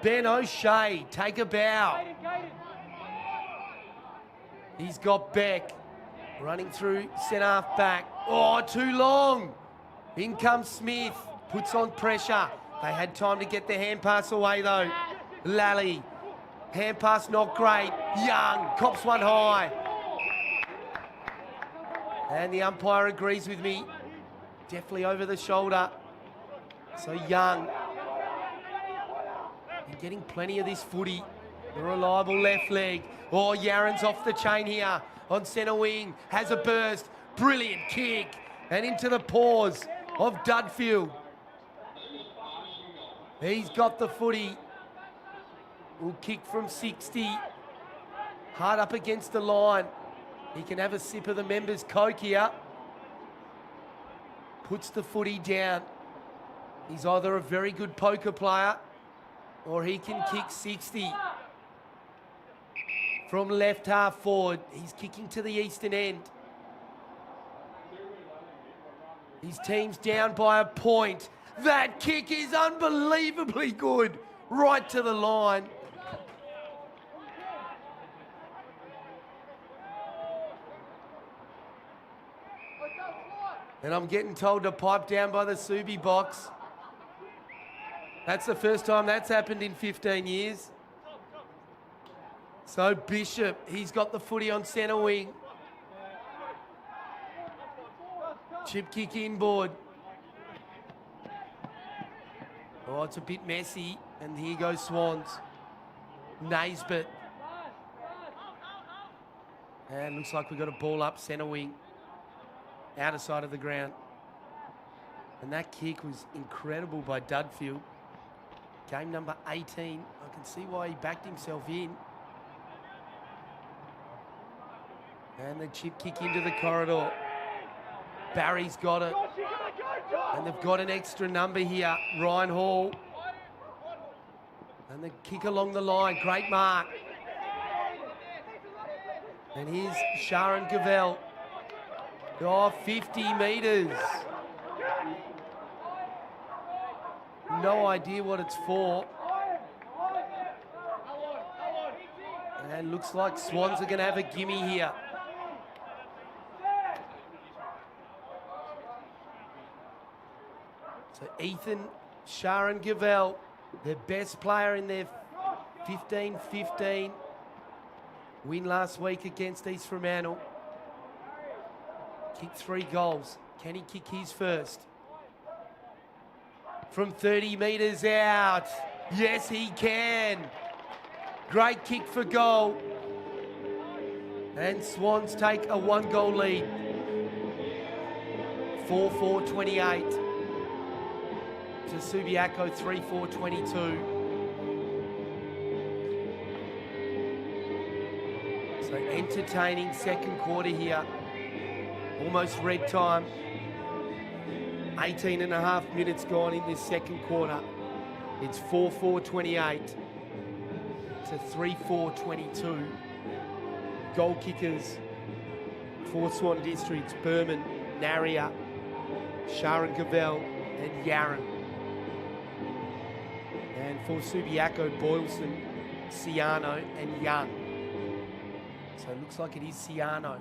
Ben O'Shea, take a bow. He's got Beck. Running through centre half back. Oh, too long. In comes Smith. Puts on pressure. They had time to get their hand pass away though. Lally. Hand pass not great. Young. Cops one high. And the umpire agrees with me. Definitely over the shoulder. So Young. They're getting plenty of this footy. The reliable left leg. Oh, Yaron's off the chain here. On centre wing, has a burst, brilliant kick, and into the paws of Dudfield. He's got the footy. Will kick from 60. Hard up against the line. He can have a sip of the members' Coke here. Puts the footy down. He's either a very good poker player or he can kick 60. From left half forward, he's kicking to the eastern end. His team's down by a point. That kick is unbelievably good. Right to the line. And I'm getting told to pipe down by the Subi box. That's the first time that's happened in 15 years. So Bishop, he's got the footy on centre wing. Chip kick inboard. Oh, it's a bit messy. And here goes Swans. Naisbitt. And looks like we've got a ball up centre wing. Outer side of the ground. And that kick was incredible by Dudfield. Game number 18. I can see why he backed himself in. And the chip kick into the corridor. Barry's got it. And they've got an extra number here. Ryan Hall. And the kick along the line. Great mark. And here's Sharon Gavell. Oh, 50 metres. No idea what it's for. And looks like Swans are going to have a gimme here. So Ethan, Sharon Gavell, their best player in their 15-15 win last week against East Fremantle. Kicked 3 goals. Can he kick his first? From 30 metres out. Yes, he can. Great kick for goal. And Swans take a 1-goal lead. 4-4-28. To Subiaco 3-4-22. So entertaining second quarter here. Almost red time. 18 and a half minutes gone in this second quarter. It's 4-4-28 to 3-4-22. Goal kickers for Swan Districts, Berman, Naria, Sharon Gavell and Yaron. And for Subiaco, Boylston, Ciano and Young. So it looks like it is Ciano.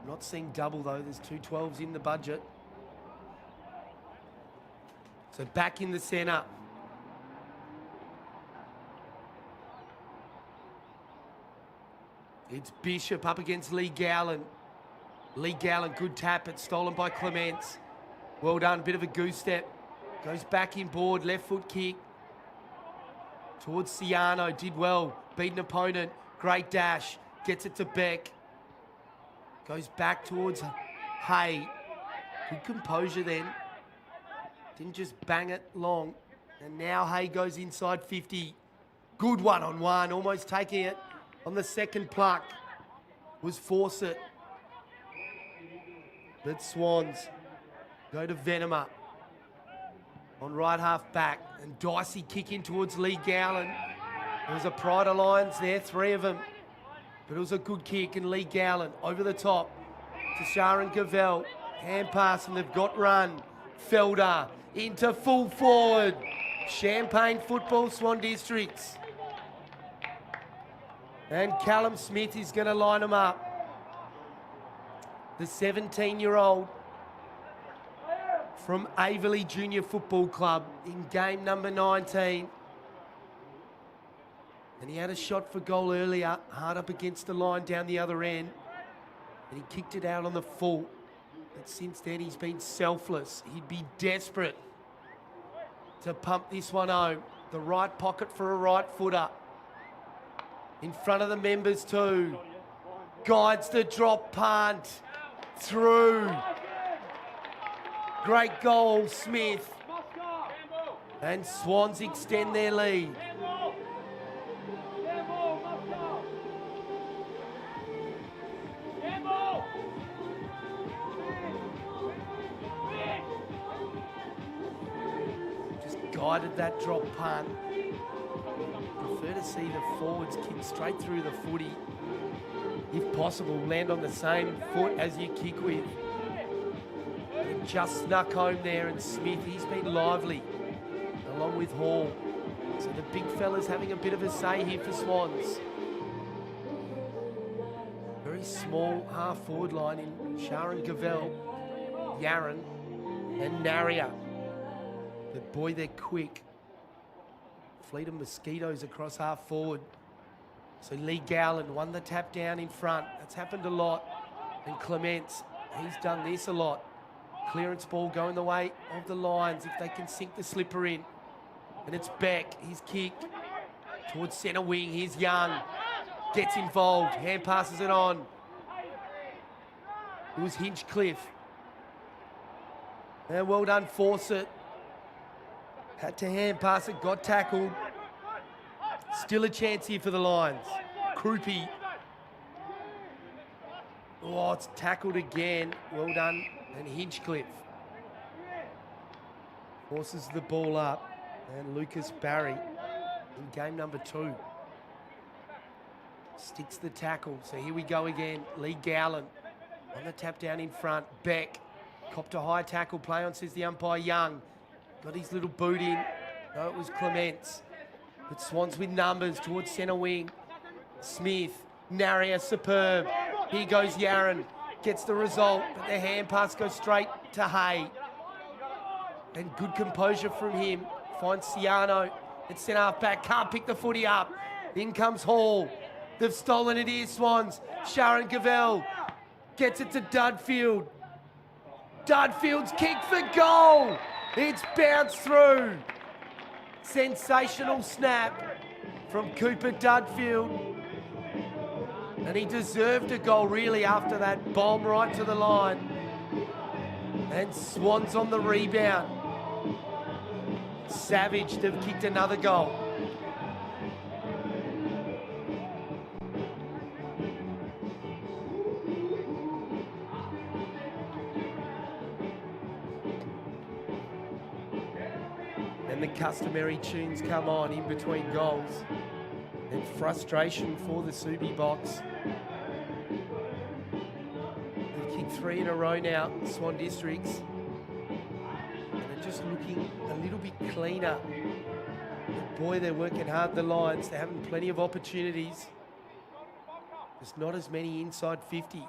Not seeing double though, there's 2 12s in the budget. So back in the centre. It's Bishop up against Lee Gowland. Lee Gowland, good tap, it's stolen by Clements. Well done, bit of a goose step. Goes back in board, left foot kick. Towards Ciano, did well, beat an opponent. Great dash, gets it to Beck. Goes back towards Hay. Good composure then. Didn't just bang it long. And now Hay goes inside 50. Good one-on-one, almost taking it on the second pluck. Was Fawcett. But Swans go to Venema. On right half back. And Dicey kick in towards Lee Gowland. There was a Pride Alliance there, 3 of them. But it was a good kick, and Lee Gowland over the top to Sharon Gavell. Hand pass, and they've got run. Felder into full forward. Champagne football, Swan Districts. And Callum Smith is going to line them up. The 17-year-old from Averley Junior Football Club in game number 19. And he had a shot for goal earlier, hard up against the line down the other end. And he kicked it out on the full. But since then, he's been selfless. He'd be desperate to pump this one home. The right pocket for a right footer. In front of the members too. Guides the drop punt. Through. Great goal, Smith. And Swans extend their lead. avoided that drop punt. Prefer to see the forwards kick straight through the footy. If possible, land on the same foot as you kick with. It just snuck home there, and Smith, he's been lively, along with Hall. So the big fella's having a bit of a say here for Swans. Very small half-forward line in Sharon Gavell, Yaron, and Naria. But boy, they're quick. Fleet of mosquitoes across half-forward. So Lee Gowland won the tap down in front. That's happened a lot. And Clements, he's done this a lot. Clearance ball going the way of the Lions if they can sink the slipper in. And it's Beck, he's kicked towards centre wing. Here's Young, gets involved, hand passes it on. It was Hinchcliffe. And well done, Fawcett. Had to hand pass it, got tackled. Still a chance here for the Lions. Krupi. Oh, it's tackled again. Well done. And Hinchcliffe forces the ball up. And Lucas Barry in game number 2. Sticks the tackle. So here we go again. Lee Gowland on the tap down in front. Beck copped a high tackle. Play on, says the umpire. Young got his little boot in. No, it was Clements. But Swans with numbers towards centre wing. Smith, Naria, superb. Here goes Yaron. Gets the result, but the hand pass goes straight to Hay. And good composure from him. Finds Ciano at centre half back. Can't pick the footy up. In comes Hall. They've stolen it here, Swans. Sharon Gavell gets it to Dudfield. Dudfield's kick for goal. It's bounced through. Sensational snap from Cooper Dudfield. And he deserved a goal really after that bomb right to the line. And Swans on the rebound. Savage, they've kicked another goal. And the customary tunes come on in between goals. And frustration for the Subi box. They've kicked 3 in a row now, Swan Districts. And they're just looking a little bit cleaner. But boy, they're working hard, the Lions. They're having plenty of opportunities. There's not as many inside 50.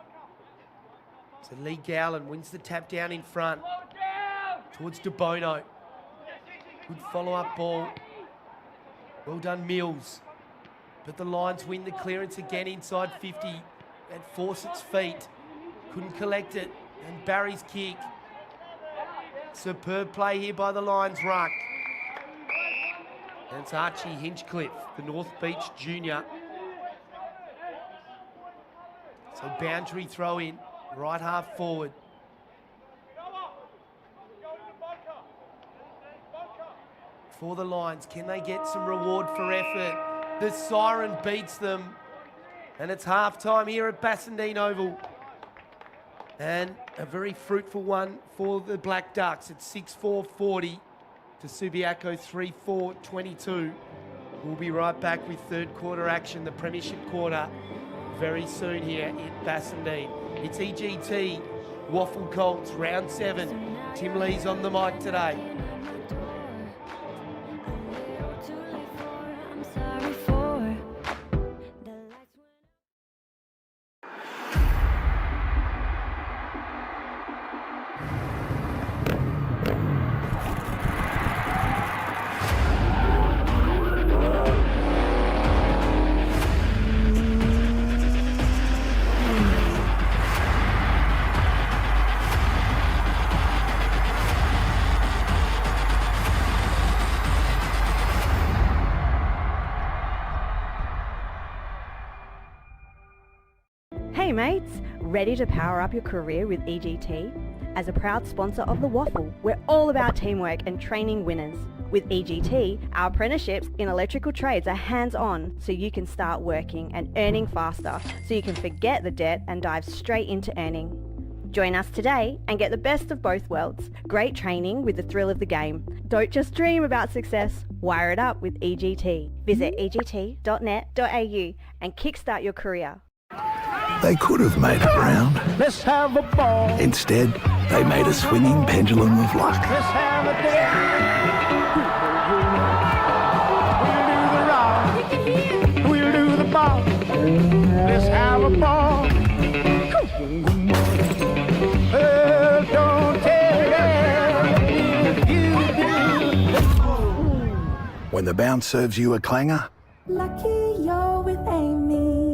So Lee Gowland wins the tap down in front. Towards De Bono. Good follow-up ball. Well done, Mills. But the Lions win the clearance again inside 50 and force its feet. Couldn't collect it. And Barry's kick. Superb play here by the Lions ruck. And it's Archie Hinchcliffe, the North Beach junior. So boundary throw in, right half forward. For the Lions, can they get some reward for effort? The siren beats them. And it's half-time here at Bassendean Oval. And a very fruitful one for the Black Ducks. It's 6-4-40 to Subiaco 3-4-22. We'll be right back with third quarter action, the premiership quarter, very soon here in Bassendean. It's EGT, WAFL Colts, round 7. Tim Lee's on the mic today. Hey mates, ready to power up your career with EGT? As a proud sponsor of the WAFL, we're all about teamwork and training winners. With EGT, our apprenticeships in electrical trades are hands-on, so you can start working and earning faster, so you can forget the debt and dive straight into earning. Join us today and get the best of both worlds. Great training with the thrill of the game. Don't just dream about success, wire it up with EGT. Visit egt.net.au and kickstart your career. They could have made it round. Let's have a ball. Instead, they made a swinging pendulum of luck. Let's have a day. We'll do the rock. We'll do the ball. Let's have a ball. Don't tell you do. When the bounce serves you a clanger, Lucky you're with Amy.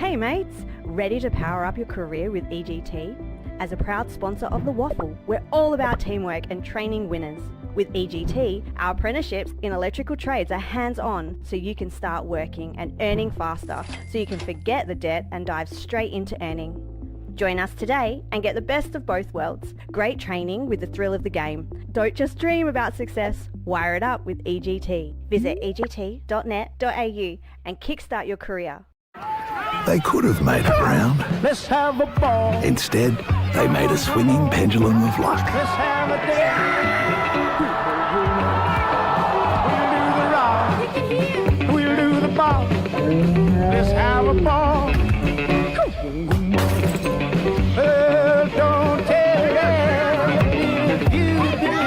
Hey mates, ready to power up your career with EGT? As a proud sponsor of the WAFL, we're all about teamwork and training winners. With EGT, our apprenticeships in electrical trades are hands-on, so you can start working and earning faster, so you can forget the debt and dive straight into earning. Join us today and get the best of both worlds. Great training with the thrill of the game. Don't just dream about success, wire it up with EGT. Visit egt.net.au and kickstart your career. They could have made it round. Let's have a ball. Instead, they made a swinging pendulum of luck. Let's have a dance. We'll do the rock. We'll do the ball. Let's have a ball. Well, don't tell me if you do.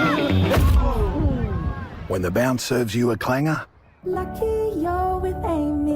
When the bounce serves you a clanger, Lucky you're with Amy.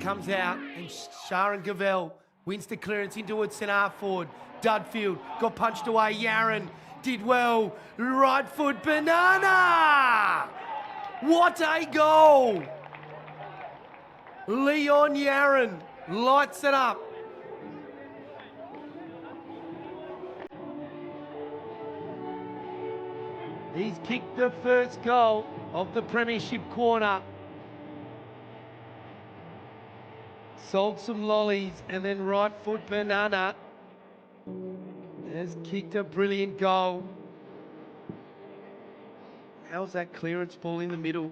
Comes out and Sharon Gavell wins the clearance into it, St. R. Ford. Dudfield got punched away. Yaron did well. Right foot banana. What a goal. Leon Yaron lights it up. He's kicked the first goal of the premiership quarter. Sold some lollies and then right foot banana has kicked a brilliant goal. How's that clearance ball in the middle?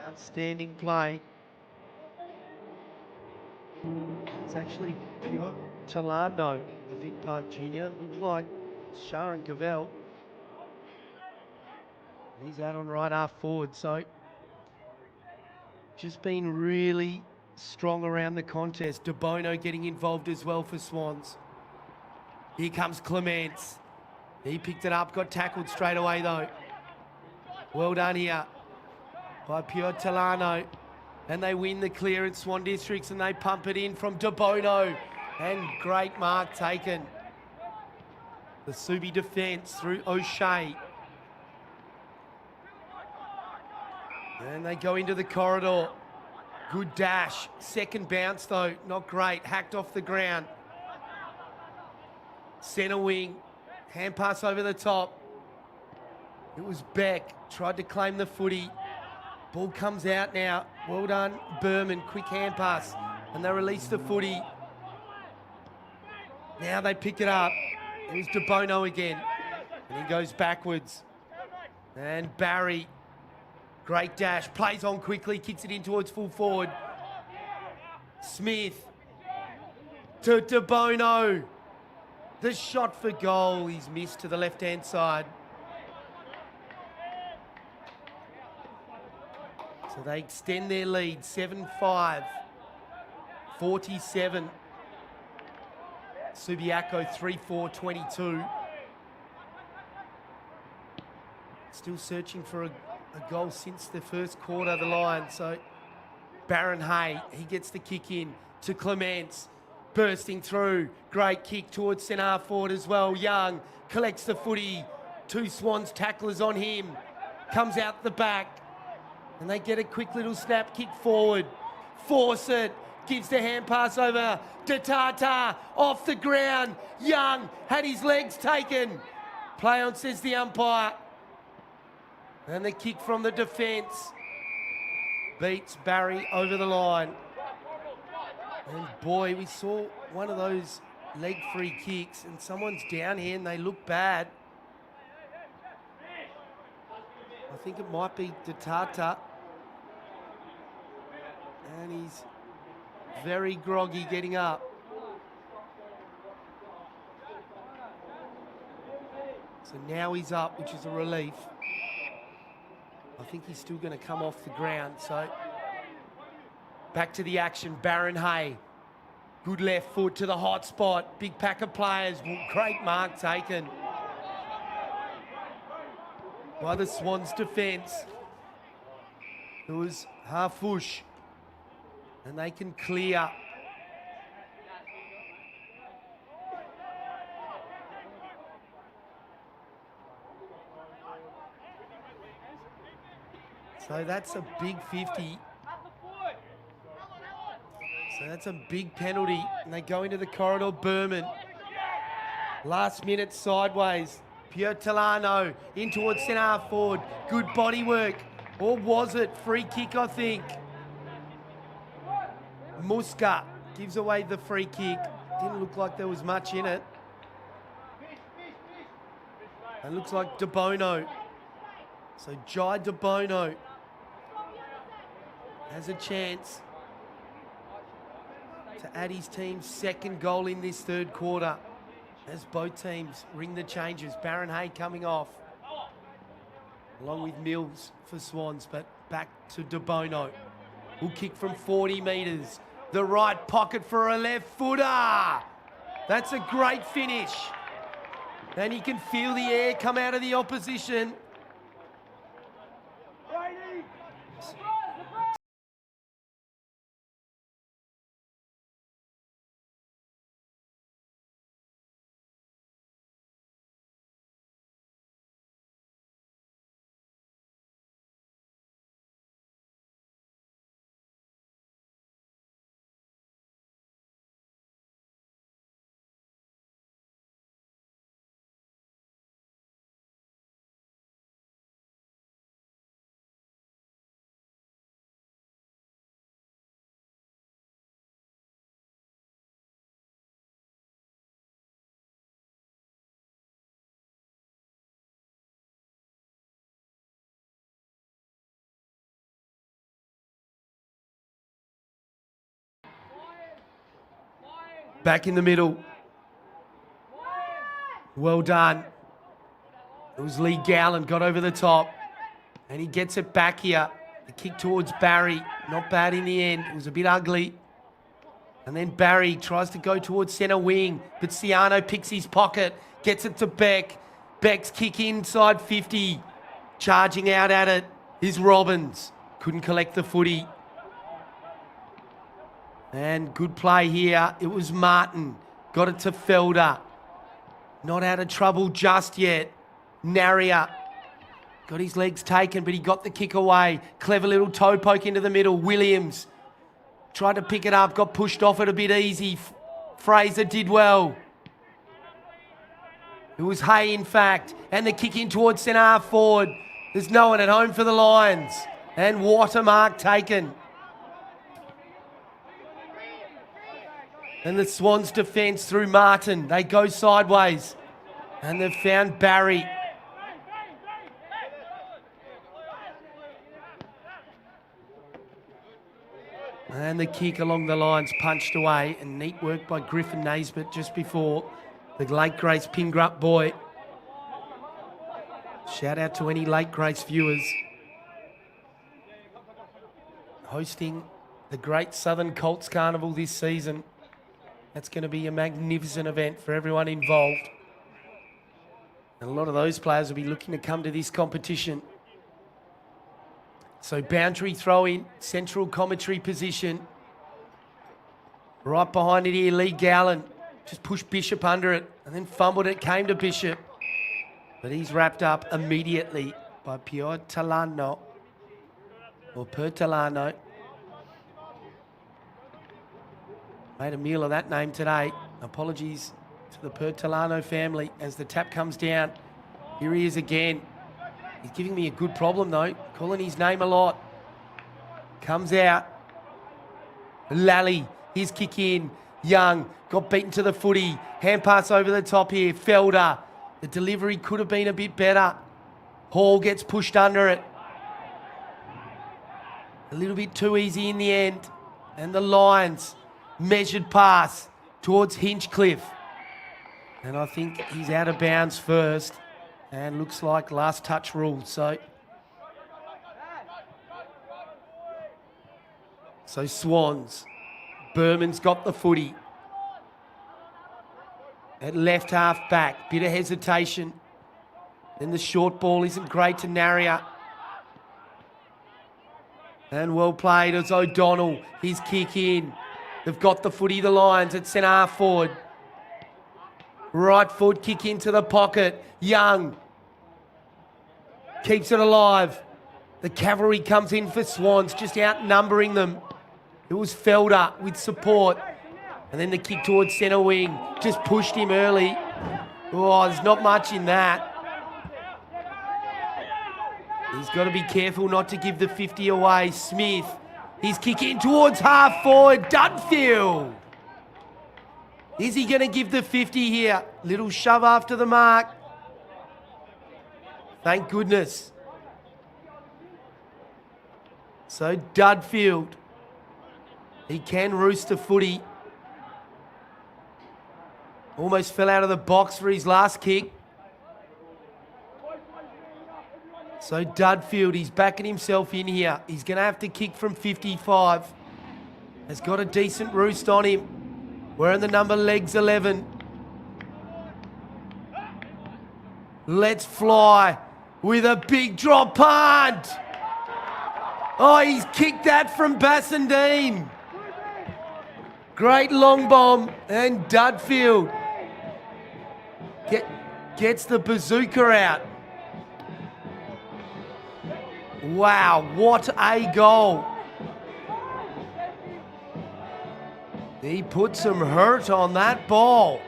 Outstanding play. It's actually Talando, the Vic Park Junior. Looks like Sharon Cavell. He's out on right half forward, so just been really strong around the contest. De Bono getting involved as well for Swans. Here comes Clements. He picked it up, got tackled straight away though. Well done here by Pure Talano. And they win the clearance, Swan Districts, and they pump it in from De Bono. And great mark taken. The Subi defence through O'Shea. And they go into the corridor. Good dash. Second bounce though, not great. Hacked off the ground. Centre wing. Hand pass over the top. It was Beck. Tried to claim the footy. Ball comes out now. Well done, Berman. Quick hand pass. And they release the footy. Now they pick it up. Here's De Bono again. And he goes backwards. And Barry. Great dash. Plays on quickly. Kicks it in towards full forward. Smith. To De Bono. The shot for goal. He's missed to the left-hand side. So they extend their lead, 7-5, 47. Subiaco 3-4, 22. Still searching for a goal since the first quarter of the line. So Baron Hay, he gets the kick in to Clements. Bursting through, great kick towards centre forward as well. Young collects the footy. Two Swans tacklers on him. Comes out the back. And they get a quick little snap kick forward. Force it. Gives the hand pass over to Tata. Off the ground. Young had his legs taken. Play on, says the umpire. And the kick from the defence. Beats Barry over the line. And boy, we saw one of those leg free kicks and someone's down here and they look bad. I think it might be Tata. And he's very groggy getting up. So now he's up, which is a relief. I think he's still going to come off the ground. So back to the action. Baron Hay. Good left foot to the hot spot. Big pack of players. Great mark taken by the Swans defence. It was Harfush. And they can clear. So that's a big 50. So that's a big penalty. And they go into the corridor. Berman. Last minute sideways. Pure Talano in towards centre forward. Good body work. Or was it? Free kick, I think. Muska gives away the free kick. Didn't look like there was much in it. It looks like De Bono. So Jai De Bono has a chance to add his team's second goal in this third quarter as both teams ring the changes. Baron Hay coming off along with Mills for Swans, but back to De Bono. Will kick from 40 metres. The right pocket for a left footer. That's a great finish. And he can feel the air come out of the opposition. Back in the middle. Well done. It was Lee Gowland, got over the top. And he gets it back here. The kick towards Barry. Not bad in the end. It was a bit ugly. And then Barry tries to go towards centre wing. But Ciano picks his pocket. Gets it to Beck. Beck's kick inside 50. Charging out at it is Robbins. Couldn't collect the footy. And good play here. It was Martin. Got it to Felder. Not out of trouble just yet. Narrier. Got his legs taken, but he got the kick away. Clever little toe poke into the middle. Williams tried to pick it up. Got pushed off it a bit easy. Fraser did well. It was Hay, in fact. And the kick in towards centre half forward. There's no one at home for the Lions. And what a mark taken. And the Swans defence through Martin. They go sideways. And they've found Barry. And the kick along the lines punched away. And neat work by Griffin Naisbitt just before the Lake Grace Pingrup boy. Shout out to any Lake Grace viewers. Hosting the Great Southern Colts Carnival this season. That's going to be a magnificent event for everyone involved. And a lot of those players will be looking to come to this competition. So boundary throw in, central commentary position. Right behind it here, Lee Gowland. Just pushed Bishop under it and then fumbled it, came to Bishop. But he's wrapped up immediately by Pio Talano. Or Pertalano. Made a meal of that name today. Apologies to the Pertalano family as the tap comes down. Here he is again. He's giving me a good problem though. Calling his name a lot. Comes out. Lally, his kick in. Young, got beaten to the footy. Hand pass over the top here. Felder. The delivery could have been a bit better. Hall gets pushed under it. A little bit too easy in the end. And the Lions, measured pass towards Hinchcliffe. And I think he's out of bounds first. And looks like last touch rule. So Swans. Berman's got the footy. At left half back. Bit of hesitation. Then the short ball isn't great to Narrier. And well played as O'Donnell. His kick in. They've got the footy, the Lions, at centre half forward. Right foot kick into the pocket. Young keeps it alive. The cavalry comes in for Swans, just outnumbering them. It was Felder with support. And then the kick towards centre wing. Just pushed him early. Oh, there's not much in that. He's got to be careful not to give the 50 away. Smith, he's kicking towards half forward. Dunfield. Is he going to give the 50 here? Little shove after the mark. Thank goodness. So Dudfield, he can roost the footy. Almost fell out of the box for his last kick. So Dudfield, he's backing himself in here. He's going to have to kick from 55. Has got a decent roost on him. Wearing the number legs 11. Let's fly with a big drop punt. Oh, he's kicked that from Bassendean. Great long bomb. And Dudfield gets the bazooka out. Wow, what a goal. He put some hurt on that ball.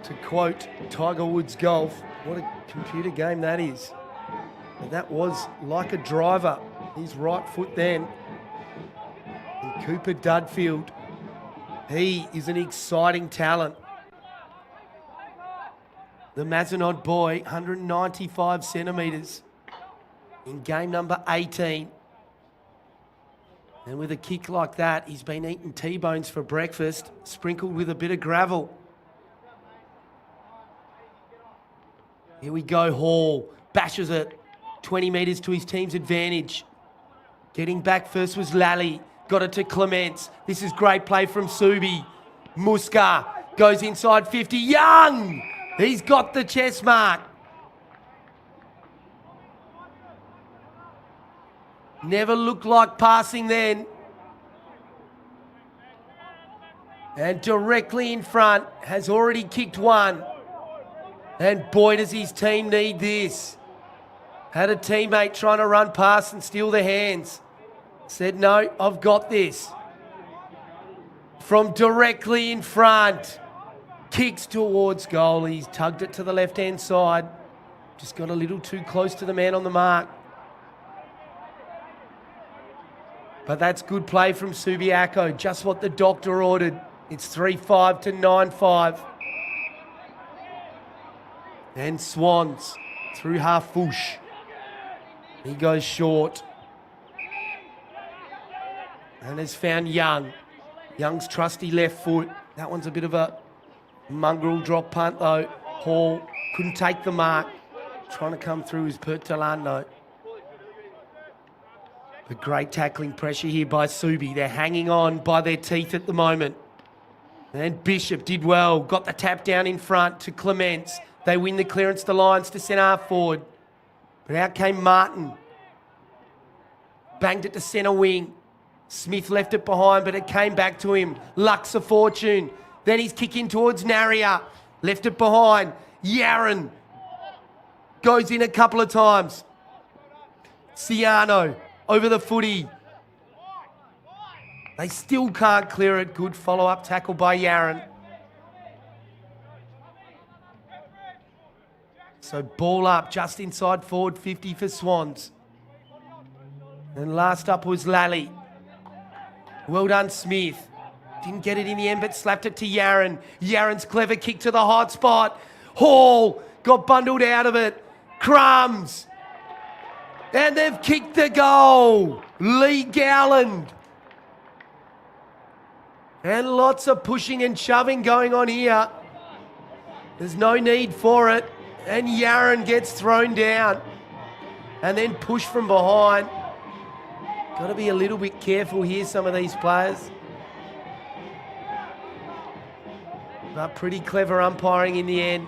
To quote Tiger Woods Golf, what a computer game that is. And that was like a driver. His right foot then. And Cooper Dudfield, he is an exciting talent. The Mazenod boy, 195 centimetres in game number 18. And with a kick like that, he's been eating T-bones for breakfast, sprinkled with a bit of gravel. Here we go, Hall. Bashes it 20 metres to his team's advantage. Getting back first was Lally. Got it to Clements. This is great play from Subi. Muska goes inside 50. Young! He's got the chest mark. Never looked like passing then. And directly in front, has already kicked one. And boy, does his team need this. Had a teammate trying to run past and steal the hands. Said, no, I've got this. From directly in front. Kicks towards goal. He's tugged it to the left-hand side. Just got a little too close to the man on the mark. But that's good play from Subiaco. Just what the doctor ordered. It's 3-5 to 9-5. And Swans through half bush. He goes short. And has found Young. Young's trusty left foot. That one's a bit of a mongrel drop punt though. Hall couldn't take the mark. Trying to come through his Pertolano. But great tackling pressure here by Subi. They're hanging on by their teeth at the moment. And Bishop did well. Got the tap down in front to Clements. They win the clearance to Lions to centre half forward. But out came Martin. Banged it to centre wing. Smith left it behind, but it came back to him. Luck's a fortune. Then he's kicking towards Naria. Left it behind. Yaron goes in a couple of times. Ciano over the footy. They still can't clear it. Good follow-up tackle by Yaron. So ball up just inside forward 50 for Swans. And last up was Lally. Well done, Smith. Didn't get it in the end, but slapped it to Yaron. Yaron's clever kick to the hot spot. Hall got bundled out of it. Crumbs. And they've kicked the goal. Lee Gowland. And lots of pushing and shoving going on here. There's no need for it. And Yaron gets thrown down. And then pushed from behind. Got to be a little bit careful here, some of these players. But pretty clever umpiring in the end.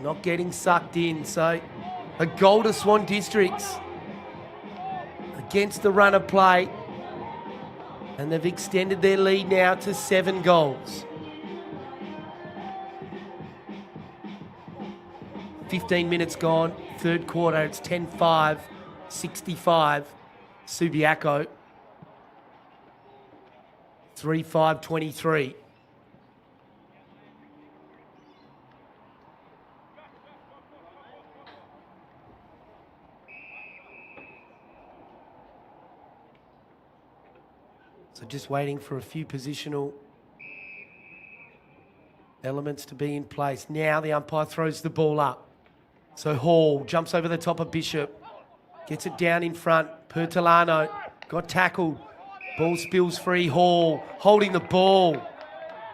Not getting sucked in. So a goal to Swan Districts against the run of play. And they've extended their lead now to 7 goals. 15 minutes gone, third quarter, it's 10-5, 65, Subiaco, 3-5-23. So just waiting for a few positional elements to be in place. Now the umpire throws the ball up. So Hall jumps over the top of Bishop. Gets it down in front. Pertolano got tackled. Ball spills free. Hall holding the ball.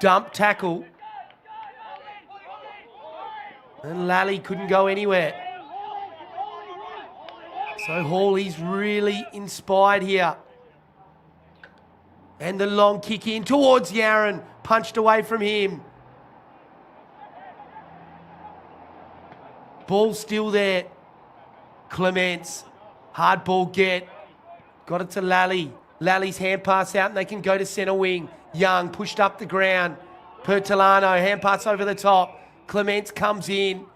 Dump tackle. And Lally couldn't go anywhere. So Hall, he's really inspired here. And the long kick in towards Yaron. Punched away from him. Ball still there. Clements. Hard ball get. Got it to Lally. Lally's hand pass out and they can go to centre wing. Young pushed up the ground. Pertolano, hand pass over the top. Clements comes in.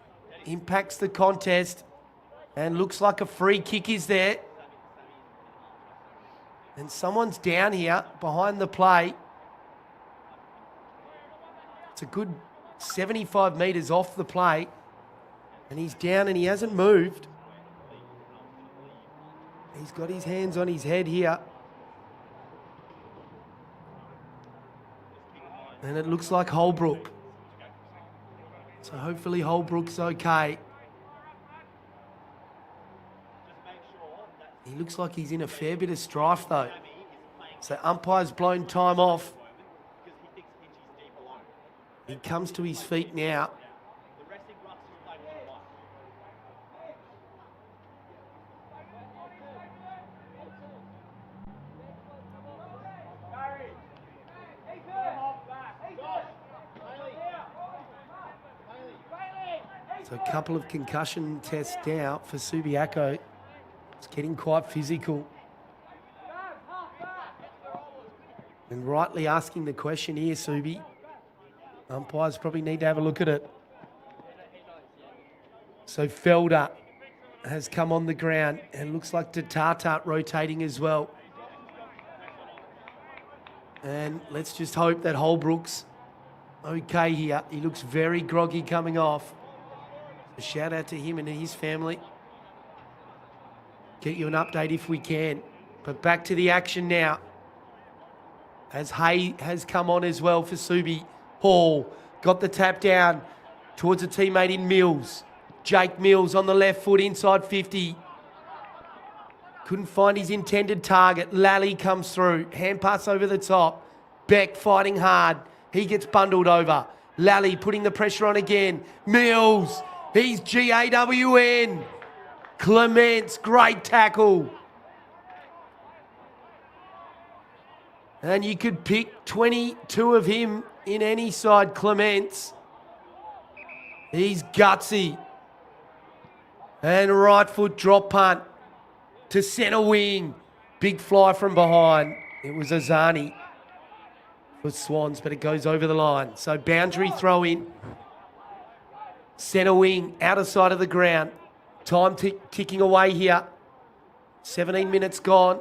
Impacts the contest. And looks like a free kick is there. And someone's down here behind the play. It's a good 75 metres off the play. And he's down and he hasn't moved. He's got his hands on his head here. And it looks like Holbrook. So hopefully Holbrook's okay. He looks like he's in a fair bit of strife though. So umpire's blown time off. He comes to his feet now. So a couple of concussion tests now for Subiaco. It's getting quite physical. And rightly asking the question here, Subi. Umpires probably need to have a look at it. So Felder has come on the ground and looks like Tatart rotating as well. And let's just hope that Holbrook's okay here. He looks very groggy coming off. A shout out to him and his family. Get you an update if we can. But back to the action now. As Hay has come on as well for Subi. Hall got the tap down towards a teammate in Mills. Jake Mills on the left foot inside 50. Couldn't find his intended target. Lally comes through. Hand pass over the top. Beck fighting hard. He gets bundled over. Lally putting the pressure on again. Mills. He's GAWN. Clements, great tackle. And you could pick 22 of him in any side, Clements. He's gutsy. And right foot drop punt to centre wing. Big fly from behind. It was Azani for Swans, but it goes over the line. So boundary throw in. Centre wing, outer side of the ground. Time ticking away here. 17 minutes gone.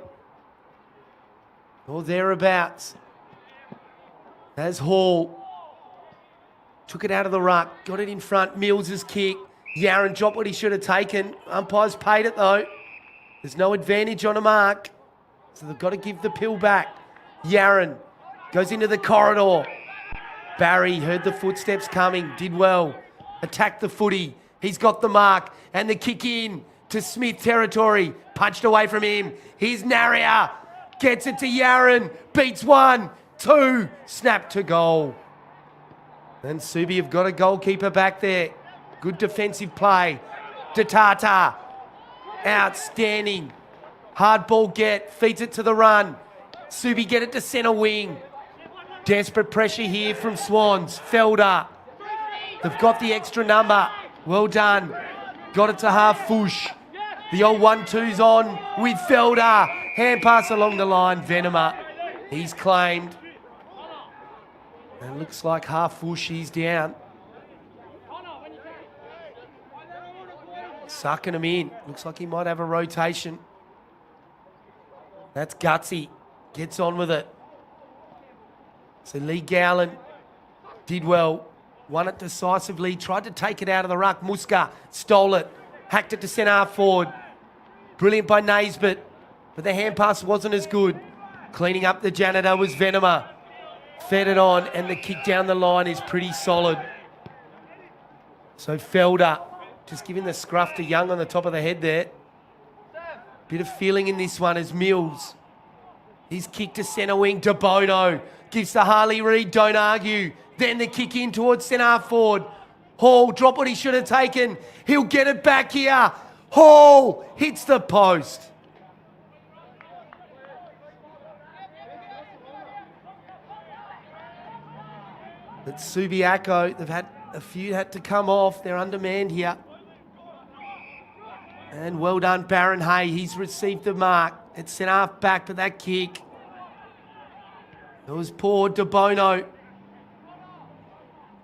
Or thereabouts. As Hall took it out of the ruck, got it in front. Mills' kick. Yaron dropped what he should have taken. Umpires paid it though. There's no advantage on a mark. So they've got to give the pill back. Yaron goes into the corridor. Barry heard the footsteps coming, did well. Attacked the footy. He's got the mark and the kick in to Smith territory. Punched away from him. Here's Naria. Gets it to Yaron. Beats 1, 2. Snap to goal. And Subi have got a goalkeeper back there. Good defensive play. Tatata. Outstanding. Hard ball get. Feeds it to the run. Subi get it to centre wing. Desperate pressure here from Swans. Felder. They've got the extra number. Well done. Got it to half Fush. The old 1-2's on with Felder. Hand pass along the line. Venema. He's claimed. And looks like half Fush, he's down. Sucking him in. Looks like he might have a rotation. That's gutsy. Gets on with it. So Lee Gowland did well. Won it decisively. Tried to take it out of the ruck. Muska stole it. Hacked it to centre half forward. Brilliant by Naisbitt. But the hand pass wasn't as good. Cleaning up the janitor was Venema. Fed it on and the kick down the line is pretty solid. So Felder just giving the scruff to Young on the top of the head there. Bit of feeling in this one as Mills. His kick to centre wing. DeBono gives to Harley Reid. Don't argue. Then the kick in towards centre half forward. Hall dropped what he should have taken. He'll get it back here. Hall hits the post. But Subiaco, they've had a few had to come off. They're undermanned here. And well done, Baron Hay. He's received the mark. It's centre half back, but that kick. It was poor. DeBono.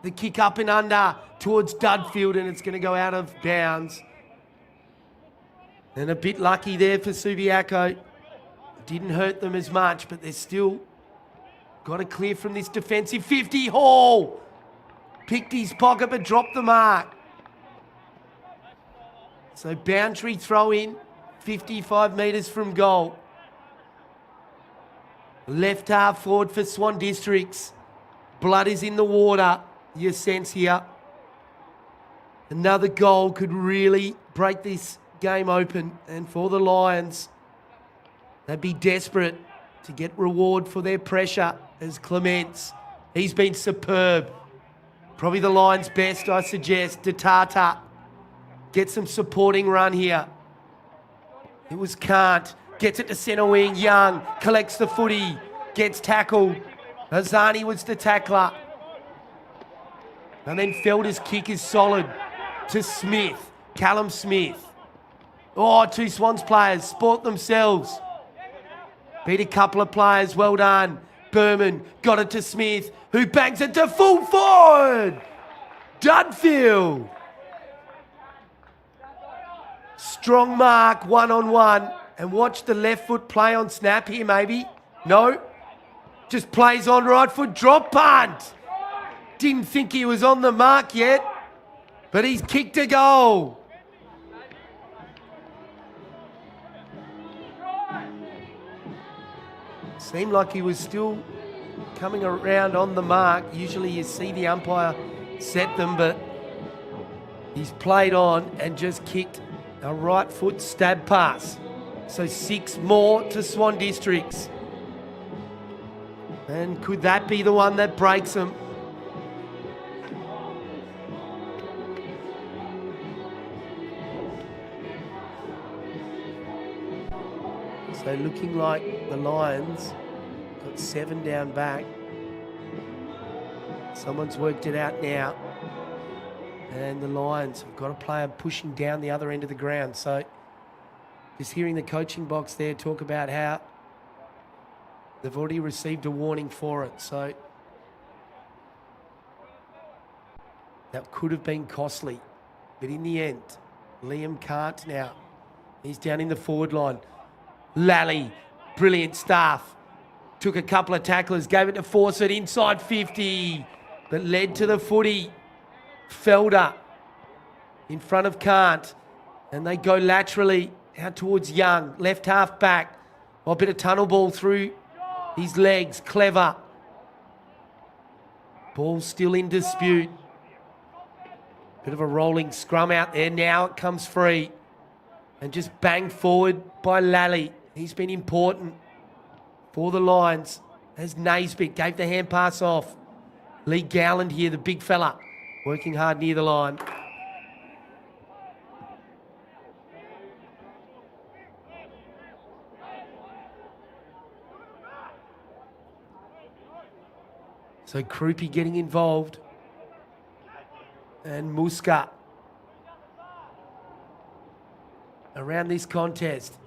The kick up and under towards Dudfield, and it's going to go out of bounds. And a bit lucky there for Subiaco. Didn't hurt them as much, but they're still got to clear from this defensive 50. Hall picked his pocket but dropped the mark. So boundary throw in, 55 metres from goal. Left half forward for Swan Districts. Blood is in the water, you sense here. Another goal could really break this game open. And for the Lions, They'd be desperate to get reward for their pressure as Clements. He's been superb. Probably the Lions' best, I suggest. Detata gets some supporting run here. It was Kant. Gets it to centre wing. Young collects the footy. Gets tackled. Hazani was the tackler. And then Felder's kick is solid to Smith. Callum Smith. Oh, two Swans players sport themselves. Beat a couple of players. Well done. Berman got it to Smith, who bangs it to full forward. Dudfield. Strong mark, one-on-one. And watch the left foot play on snap here, maybe. No. Just plays on right foot. Drop punt. Didn't think he was on the mark yet, but he's kicked a goal. Seemed like he was still coming around on the mark. Usually you see the umpire set them, but he's played on and just kicked a right foot stab pass. So 6 more to Swan Districts. And could that be the one that breaks them? So looking like the Lions got 7 down back. Someone's worked it out now. And the Lions have got a player pushing down the other end of the ground. So just hearing the coaching box there talk about how they've already received a warning for it. So that could have been costly. But in the end, Liam can't now. He's down in the forward line. Lally, brilliant stuff. Took a couple of tacklers, gave it to Fawcett inside 50, but led to the footy. Felder in front of Kant, and they go laterally out towards Young, left half back. A bit of tunnel ball through his legs, clever. Ball still in dispute. Bit of a rolling scrum out there. Now it comes free. And just banged forward by Lally. He's been important for the Lions. As Naisbitt gave the hand pass off. Lee Gowland here, the big fella, working hard near the line. So Krupi getting involved. And Muska around this contest.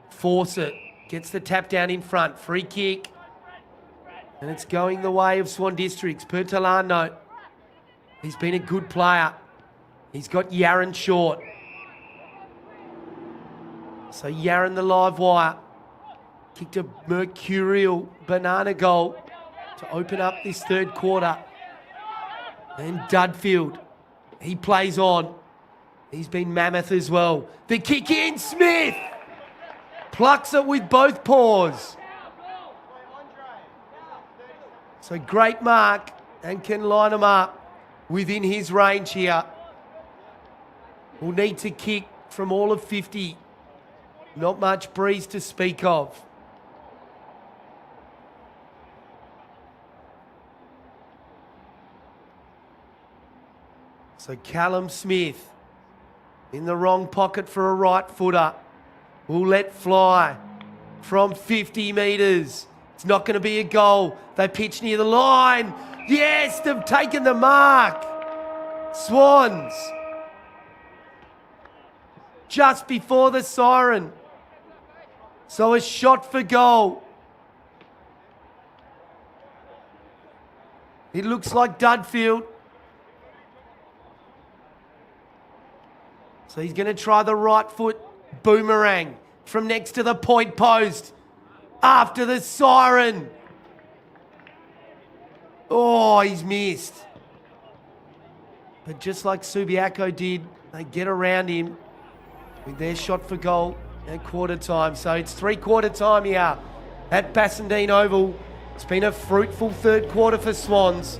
Fawcett gets the tap down in front. Free kick. And it's going the way of Swan Districts. Pertolano. He's been a good player. He's got Yaron short. So Yaron the live wire. Kicked a mercurial banana goal to open up this third quarter. And Dudfield, he plays on. He's been mammoth as well. The kick in, Smith! Plucks it with both paws. So great mark and can line them up within his range here. Will need to kick from all of 50. Not much breeze to speak of. So Callum Smith in the wrong pocket for a right footer. Will let fly from 50 metres. It's not going to be a goal. They pitch near the line. Yes, they've taken the mark. Swans. Just before the siren. So a shot for goal. It looks like Dudfield. So he's going to try the right foot boomerang from next to the point post after the siren. Oh, he's missed. But just like Subiaco did, they get around him with their shot for goal at quarter time. So it's 3-quarter time here at Bassendean Oval. It's been a fruitful third quarter for Swans.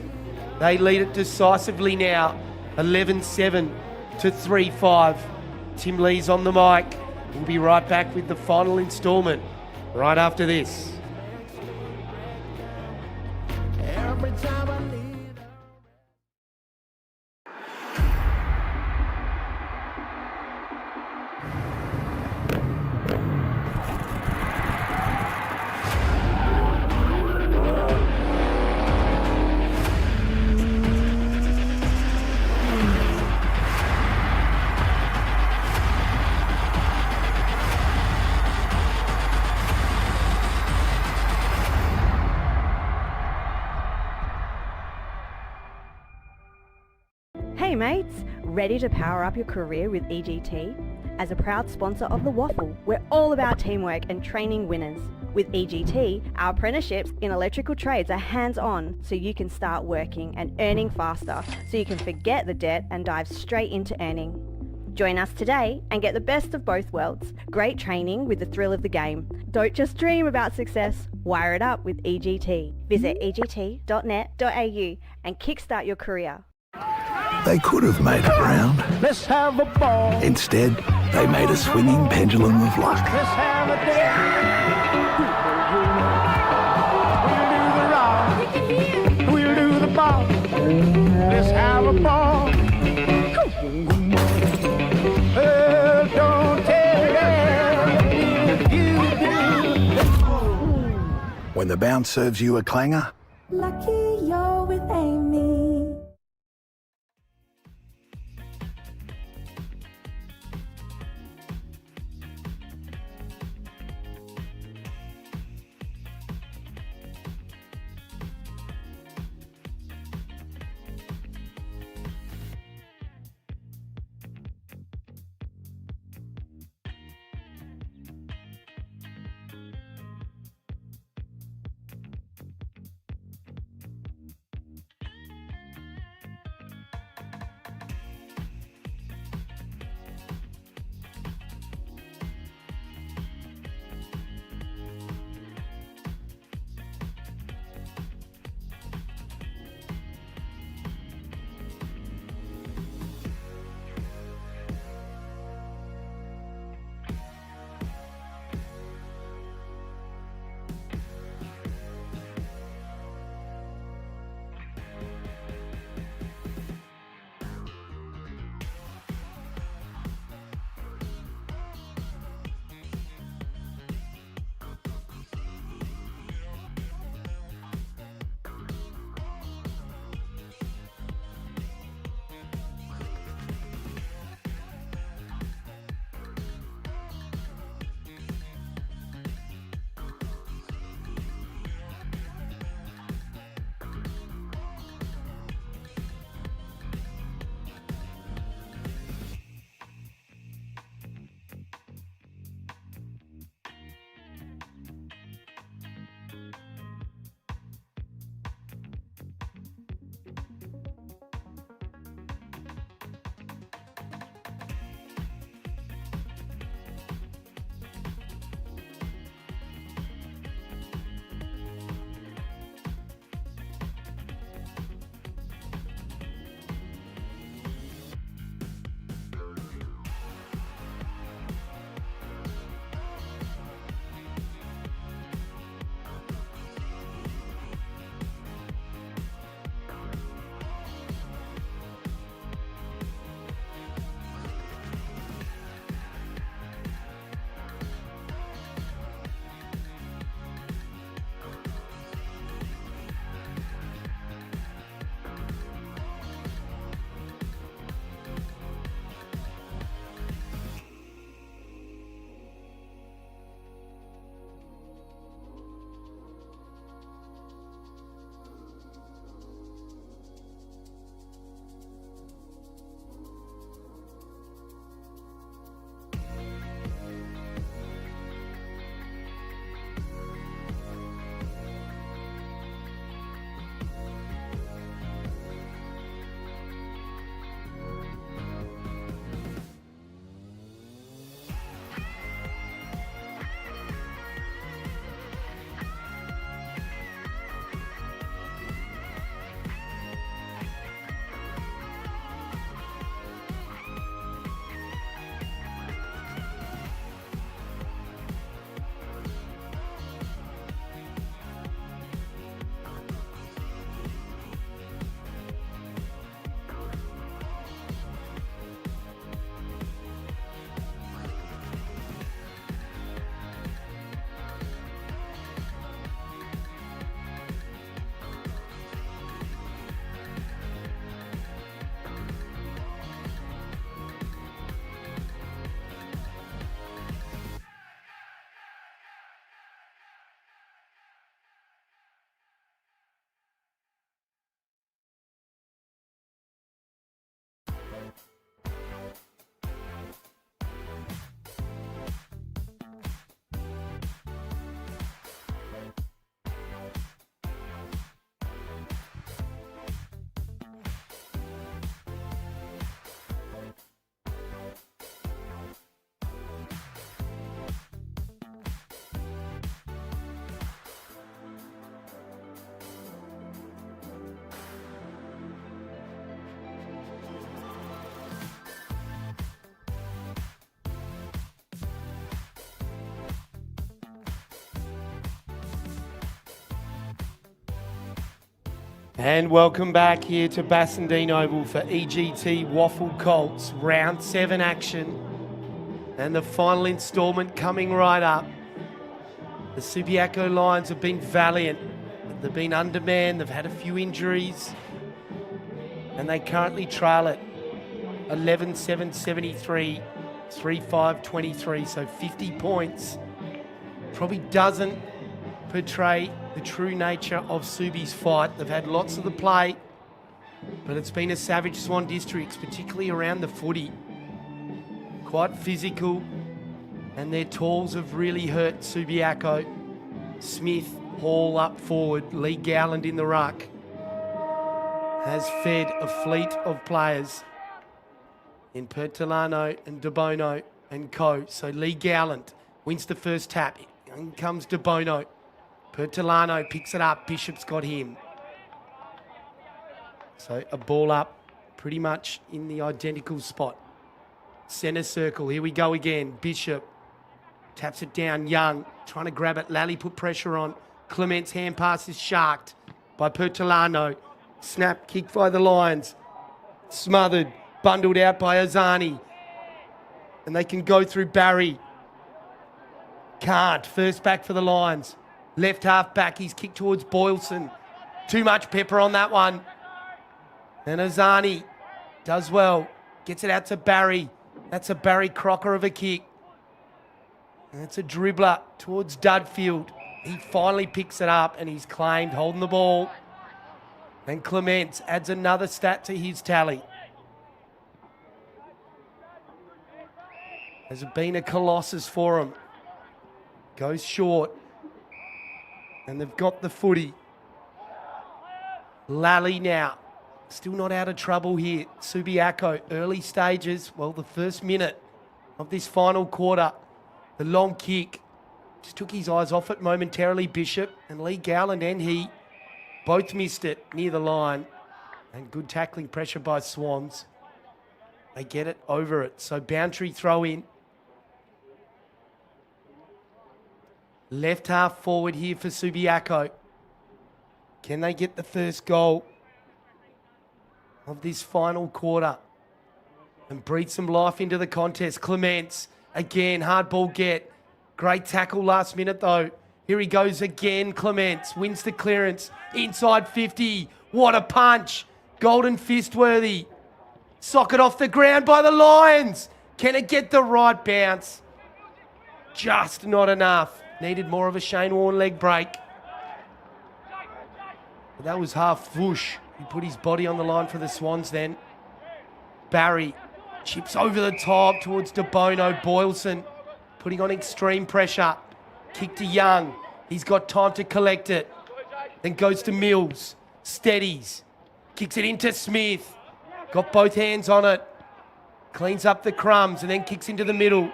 They lead it decisively now, 11-7 to 3-5. Tim Lee's on the mic. We'll be right back with the final instalment right after this. Every time I leave. Hey mates, ready to power up your career with EGT? As a proud sponsor of the WAFL, we're all about teamwork and training winners. With EGT, our apprenticeships in electrical trades are hands-on, so you can start working and earning faster, so you can forget the debt and dive straight into earning. Join us today and get the best of both worlds. Great training with the thrill of the game. Don't just dream about success, wire it up with EGT. Visit egt.net.au and kickstart your career. They could have made it round. Let's have a ball. Instead, they made a swinging pendulum of luck. Let's have a day. We'll do the rock. We'll do the ball. Let's have a ball. Don't tell me if you do. When the bounce serves you a clanger, Lucky you're with Amy. And welcome back here to Bassendean Oval for EGT WAFL Colts, round 7 action. And the final instalment coming right up. The Subiaco Lions have been valiant. They've been undermanned, they've had a few injuries. And they currently trail it 11-7-73, 3-5-23, so 50 points. Probably doesn't portray the true nature of Subi's fight. They've had lots of the play, but it's been a savage Swan districts, particularly around the footy. Quite physical, and their tools have really hurt Subiaco. Smith, Hall up forward, Lee Gowland in the ruck. Has fed a fleet of players in Pertolano and De Bono and co. So Lee Gowland wins the first tap. In comes De Bono. Pertolano picks it up. Bishop's got him. So a ball up pretty much in the identical spot. Centre circle. Here we go again. Bishop taps it down. Young trying to grab it. Lally put pressure on. Clement's hand pass is sharked by Pertolano. Snap kick by the Lions. Smothered. Bundled out by Azani. And they can go through Barry. Can't. First back for the Lions. Left half back. He's kicked towards Boylson. Too much pepper on that one. And Azani does well. Gets it out to Barry. That's a Barry Crocker of a kick. And it's a dribbler towards Dudfield. He finally picks it up and he's claimed holding the ball. And Clements adds another stat to his tally. Has been a colossus for him. Goes short. And they've got the footy. Lally now. Still not out of trouble here. Subiaco, early stages. Well, the first minute of this final quarter. The long kick. Just took his eyes off it momentarily. Bishop and Lee Gowland and he both missed it near the line. And good tackling pressure by Swans. They get it over it. So boundary throw in. Left half forward here for Subiaco. Can they get the first goal of this final quarter and breathe some life into the contest? Clements, again, hard ball get. Great tackle last minute though. Here he goes again, Clements. Wins the clearance. Inside 50. What a punch. Golden fist worthy. Socket off the ground by the Lions. Can it get the right bounce? Just not enough. Needed more of a Shane Warne leg break. But that was half whoosh. He put his body on the line for the Swans then. Barry chips over the top towards De Bono. Boylson putting on extreme pressure. Kick to Young. He's got time to collect it. Then goes to Mills. Steadies. Kicks it into Smith. Got both hands on it. Cleans up the crumbs and then kicks into the middle.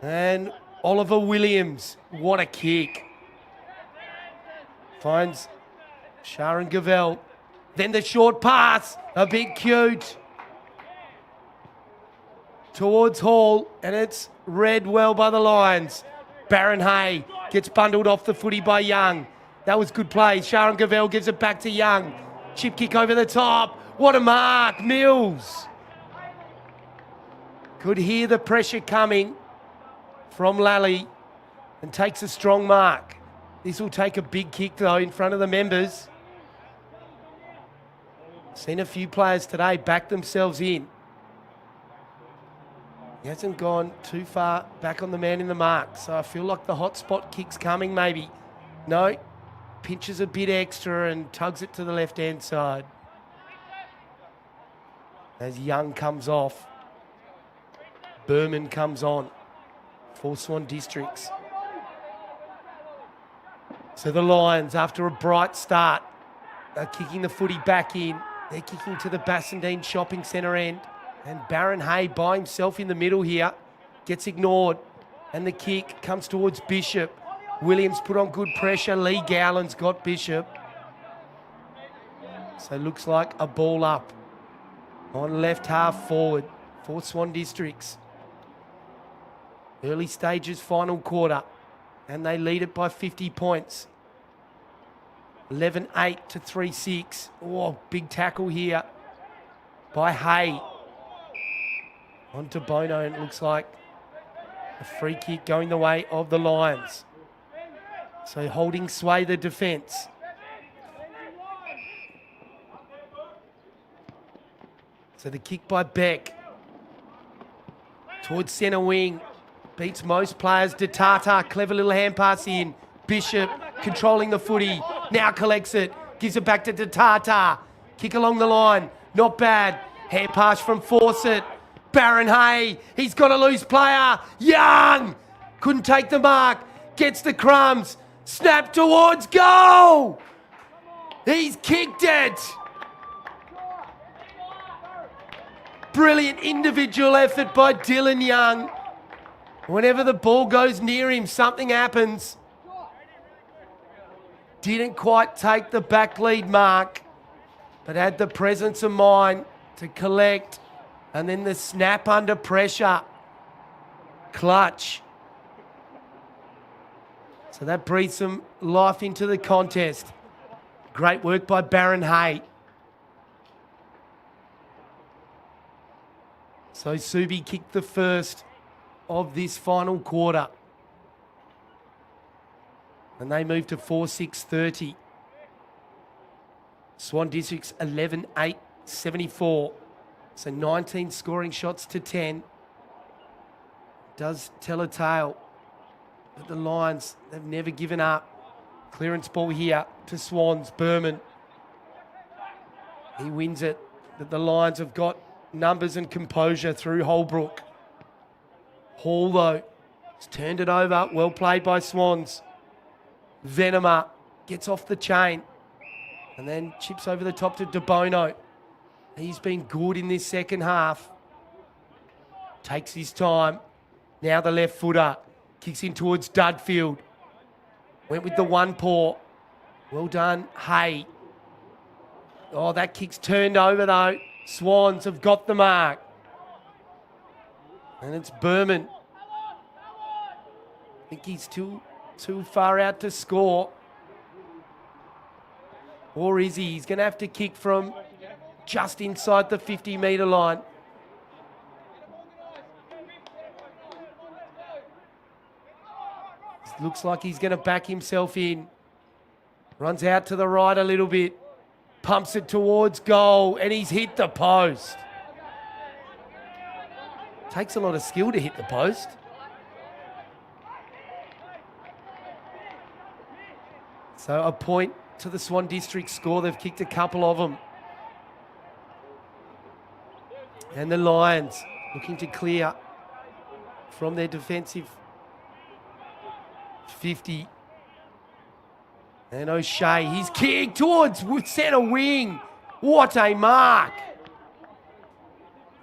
And Oliver Williams. What a kick. Finds Sharon Gavell. Then the short pass. A bit cute. Towards Hall. And it's read well by the Lions. Baron Hay gets bundled off the footy by Young. That was good play. Sharon Gavell gives it back to Young. Chip kick over the top. What a mark. Mills. Could hear the pressure coming from Lally and takes a strong mark. This will take a big kick though in front of the members. Seen a few players today back themselves in. He hasn't gone too far back on the man in the mark, so I feel like the hot spot kick's coming maybe. No, pinches a bit extra and tugs it to the left-hand side. As Young comes off, Berman comes on. For Swan districts. So the Lions, after a bright start, are kicking the footy back in. They're kicking to the Bassendean Shopping Centre end. And Baron Hay by himself in the middle here. Gets ignored. And the kick comes towards Bishop. Williams put on good pressure. Lee Gowland's got Bishop. So looks like a ball up on left half forward for Swan districts. Early stages, final quarter. And they lead it by 50 points. 11-8 to 3-6. Oh, big tackle here by Hay. On to Bono, and it looks like a free kick going the way of the Lions. So holding sway the defence. So the kick by Beck towards centre wing. Beats most players. DeTata, clever little hand pass in. Bishop controlling the footy. Now collects it. Gives it back to DeTata. Kick along the line. Not bad. Hand pass from Fawcett. Baron Hay. He's got a loose player. Young. Couldn't take the mark. Gets the crumbs. Snap towards goal. He's kicked it. Brilliant individual effort by Dylan Young. Whenever the ball goes near him, something happens. Didn't quite take the back lead mark, but had the presence of mind to collect. And then the snap under pressure. Clutch. So that breathes some life into the contest. Great work by Baron Hay. So Subi kicked the first of this final quarter. And they move to 4-6-30. Swan Districts 11-8, 74. So 19 scoring shots to 10. Does tell a tale. But the Lions, they've never given up. Clearance ball here to Swans. Berman. He wins it. But the Lions have got numbers and composure through Holbrook. Hall, though, has turned it over. Well played by Swans. Venema gets off the chain and then chips over the top to DeBono. He's been good in this second half. Takes his time. Now the left footer. Kicks in towards Dudfield. Went with the one paw. Well done, Hay. Oh, that kick's turned over though. Swans have got the mark. And it's Berman. I think he's too far out to score. Or is he? He's going to have to kick from just inside the 50-metre line. Looks like he's going to back himself in. Runs out to the right a little bit. Pumps it towards goal, and he's hit the post. Takes a lot of skill to hit the post. So a point to the Swan District score. They've kicked a couple of them. And the Lions looking to clear from their defensive 50. And O'Shea, he's kicked towards centre wing. What a mark.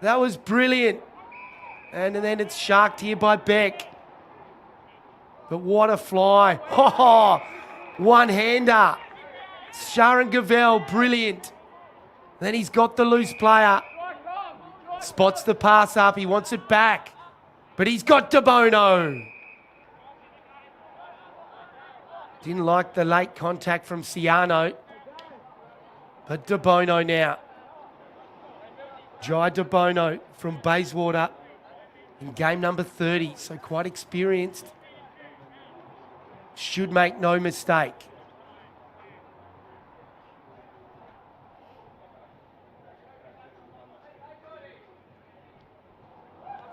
That was brilliant. And then it's sharked here by Beck. But what a fly. Oh, one-hander. Sharon Gavell, brilliant. Then he's got the loose player. Spots the pass up. He wants it back. But he's got DeBono. Didn't like the late contact from Ciano. But DeBono now. Jai DeBono from Bayswater in game number 30. So quite experienced. Should make no mistake.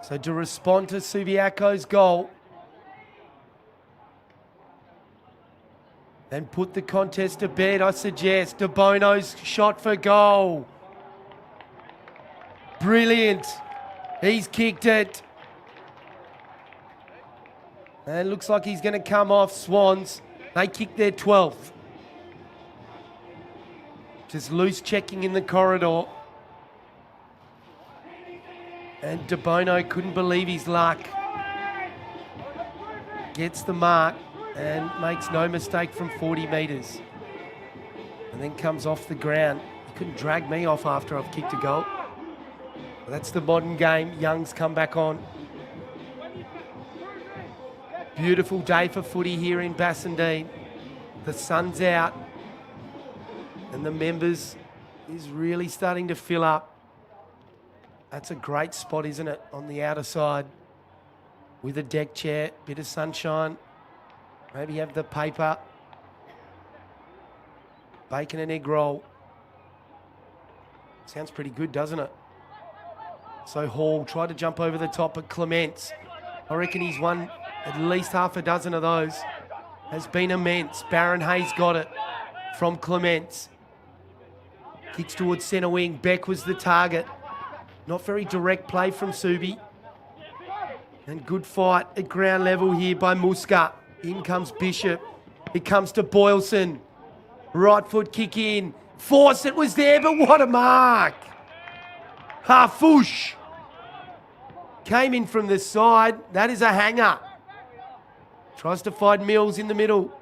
So to respond to Subiaco's goal, then put the contest to bed, I suggest. DeBono's shot for goal. Brilliant. He's kicked it. And it looks like he's going to come off. Swans, they kick their 12th. Just loose checking in the corridor. And DeBono couldn't believe his luck. Gets the mark and makes no mistake from 40 metres. And then comes off the ground. He couldn't drag me off after I've kicked a goal. But that's the modern game. Young's come back on. Beautiful day for footy here in Bassendean. The sun's out. And the members is really starting to fill up. That's a great spot, isn't it? On the outer side with a deck chair, bit of sunshine. Maybe have the paper. Bacon and egg roll. Sounds pretty good, doesn't it? So Hall tried to jump over the top, but Clements, I reckon he's won at least half a dozen of those. Has been immense. Baron Hayes got it from Clements. Kicks towards centre wing. Beck was the target. Not very direct play from Subi. And good fight at ground level here by Muska. In comes Bishop. It comes to Boylson. Right foot kick in. Fawcett was there, but what a mark. Harfouche came in from the side. That is a hanger. Tries to find Mills in the middle.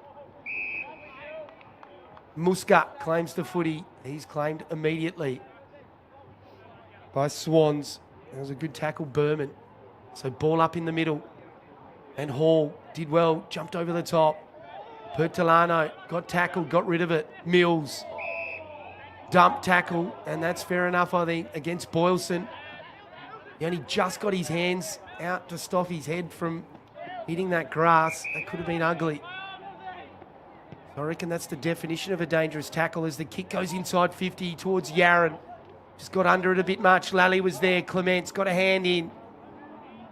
Muska claims the footy. He's claimed immediately by Swans. That was a good tackle, Berman. So ball up in the middle. And Hall did well, jumped over the top. Pertolano got tackled, got rid of it. Mills, dump tackle, and that's fair enough, I think, against Boylson. He only just got his hands out to stop his head from hitting that grass. That could have been ugly. I reckon that's the definition of a dangerous tackle as the kick goes inside 50 towards Yaron. Just got under it a bit much. Lally was there. Clements got a hand in.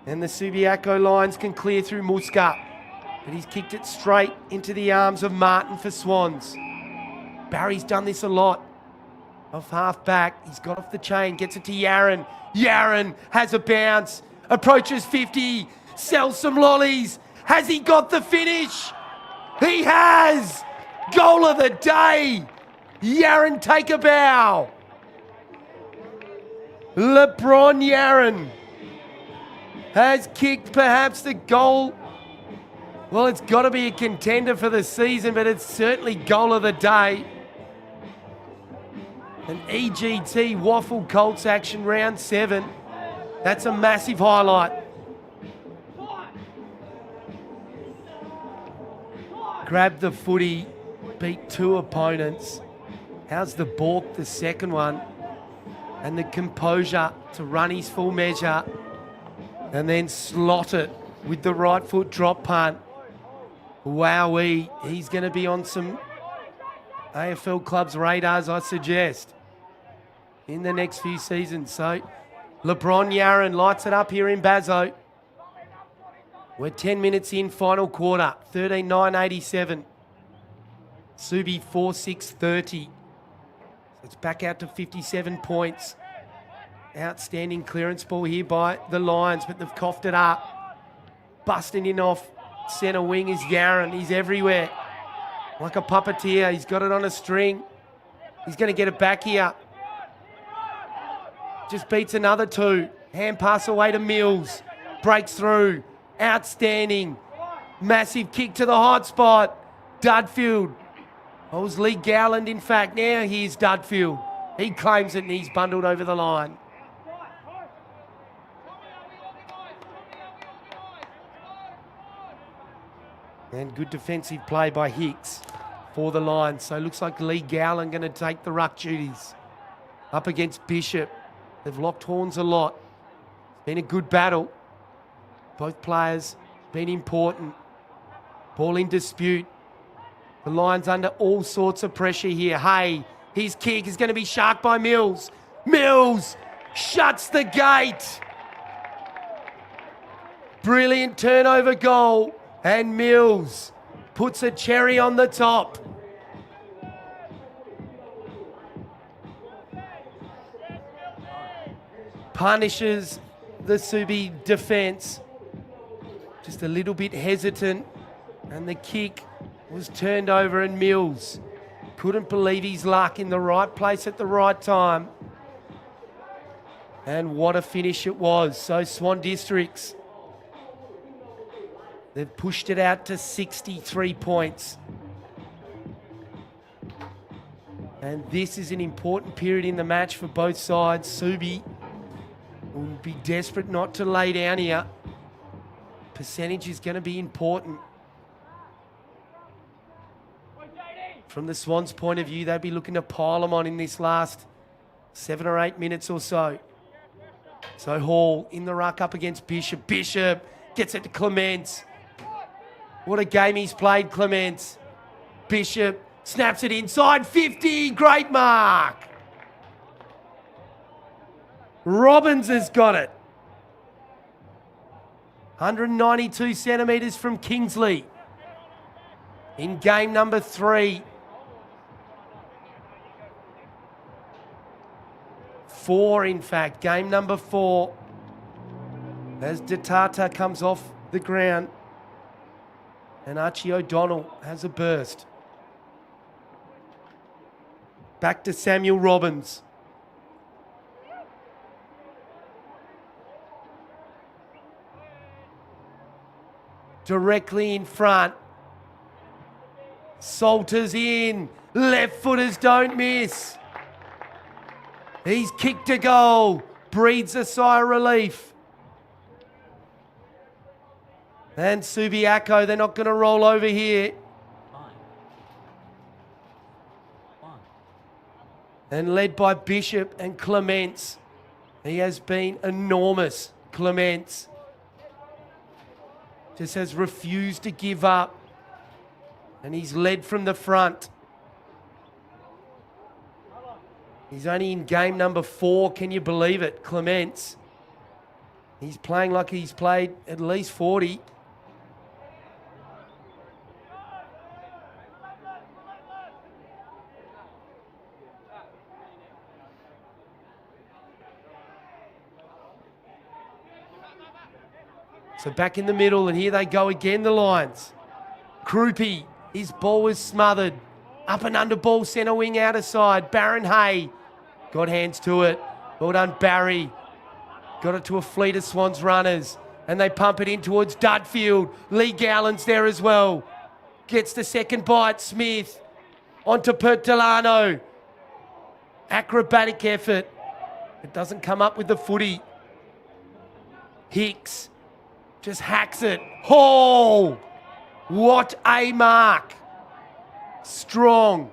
And the Subiaco Lions can clear through Muska. But he's kicked it straight into the arms of Martin for Swans. Barry's done this a lot. Off half back. He's got off the chain. Gets it to Yaron. Yaron has a bounce. Approaches 50. Sells some lollies. Has he got the finish? He has! Goal of the day! Yaron, take a bow. LeBron Yaron has kicked perhaps the goal. Well, it's got to be a contender for the season, but it's certainly goal of the day. An EGT WAFL Colts action round 7. That's a massive highlight. Grabbed the footy, beat 2 opponents. How's the balk, the second one? And the composure to run his full measure and then slot it with the right foot drop punt. Wowee, he's going to be on some AFL clubs' radars, I suggest, in the next few seasons. So LeBron Yaron lights it up here in Bazo. We're 10 minutes in, final quarter, 13-9-87. Subi 4-6-30. It's back out to 57 points. Outstanding clearance ball here by the Lions, but they've coughed it up. Busting in off centre wing is Yaron. He's everywhere. Like a puppeteer. He's got it on a string. He's going to get it back here. Just beats another 2. Hand pass away to Mills. Breaks through. Outstanding. Massive kick to the hot spot. Dudfield. Oh, it was Lee Gowland, in fact. Now here's Dudfield. He claims it and he's bundled over the line. And good defensive play by Hicks for the Lions. So it looks like Lee Gowland going to take the ruck duties. Up against Bishop. They've locked horns a lot. It's been a good battle. Both players been important. Ball in dispute. The Lions under all sorts of pressure here. Hey, his kick is going to be sharked by Mills. Mills shuts the gate. Brilliant turnover goal. And Mills puts a cherry on the top. Punishes the Subi defence. Just a little bit hesitant. And the kick was turned over and Mills couldn't believe his luck in the right place at the right time. And what a finish it was. So Swan Districts, they've pushed it out to 63 points. And this is an important period in the match for both sides. Subi will be desperate not to lay down here. Percentage is going to be important. From the Swans' point of view, they'd be looking to pile them on in this last 7 or 8 minutes or so. So Hall in the ruck up against Bishop. Bishop gets it to Clements. What a game he's played, Clements. Bishop snaps it inside 50. Great mark. Robbins has got it. 192 centimetres from Kingsley in game number 3. 4, in fact, game number 4. As Detata comes off the ground and Archie O'Donnell has a burst. Back to Samuel Robbins. Directly in front. Salters in. Left footers don't miss. He's kicked a goal. Breathes a sigh of relief. And Subiaco, they're not going to roll over here. And led by Bishop and Clements. He has been enormous, Clements. Just has refused to give up. And he's led from the front. He's only in game number 4. Can you believe it? Clements. He's playing like he's played at least 40. So back in the middle, and here they go again, the Lions. Krupi, his ball was smothered. Up and under ball, centre wing outer side. Baron Hay got hands to it. Well done, Barry. Got it to a fleet of Swans runners. And they pump it in towards Dudfield. Lee Gowland's there as well. Gets the second bite. Smith onto Pertolano. Acrobatic effort. It doesn't come up with the footy. Hicks just hacks it. Hall! What a mark. Strong.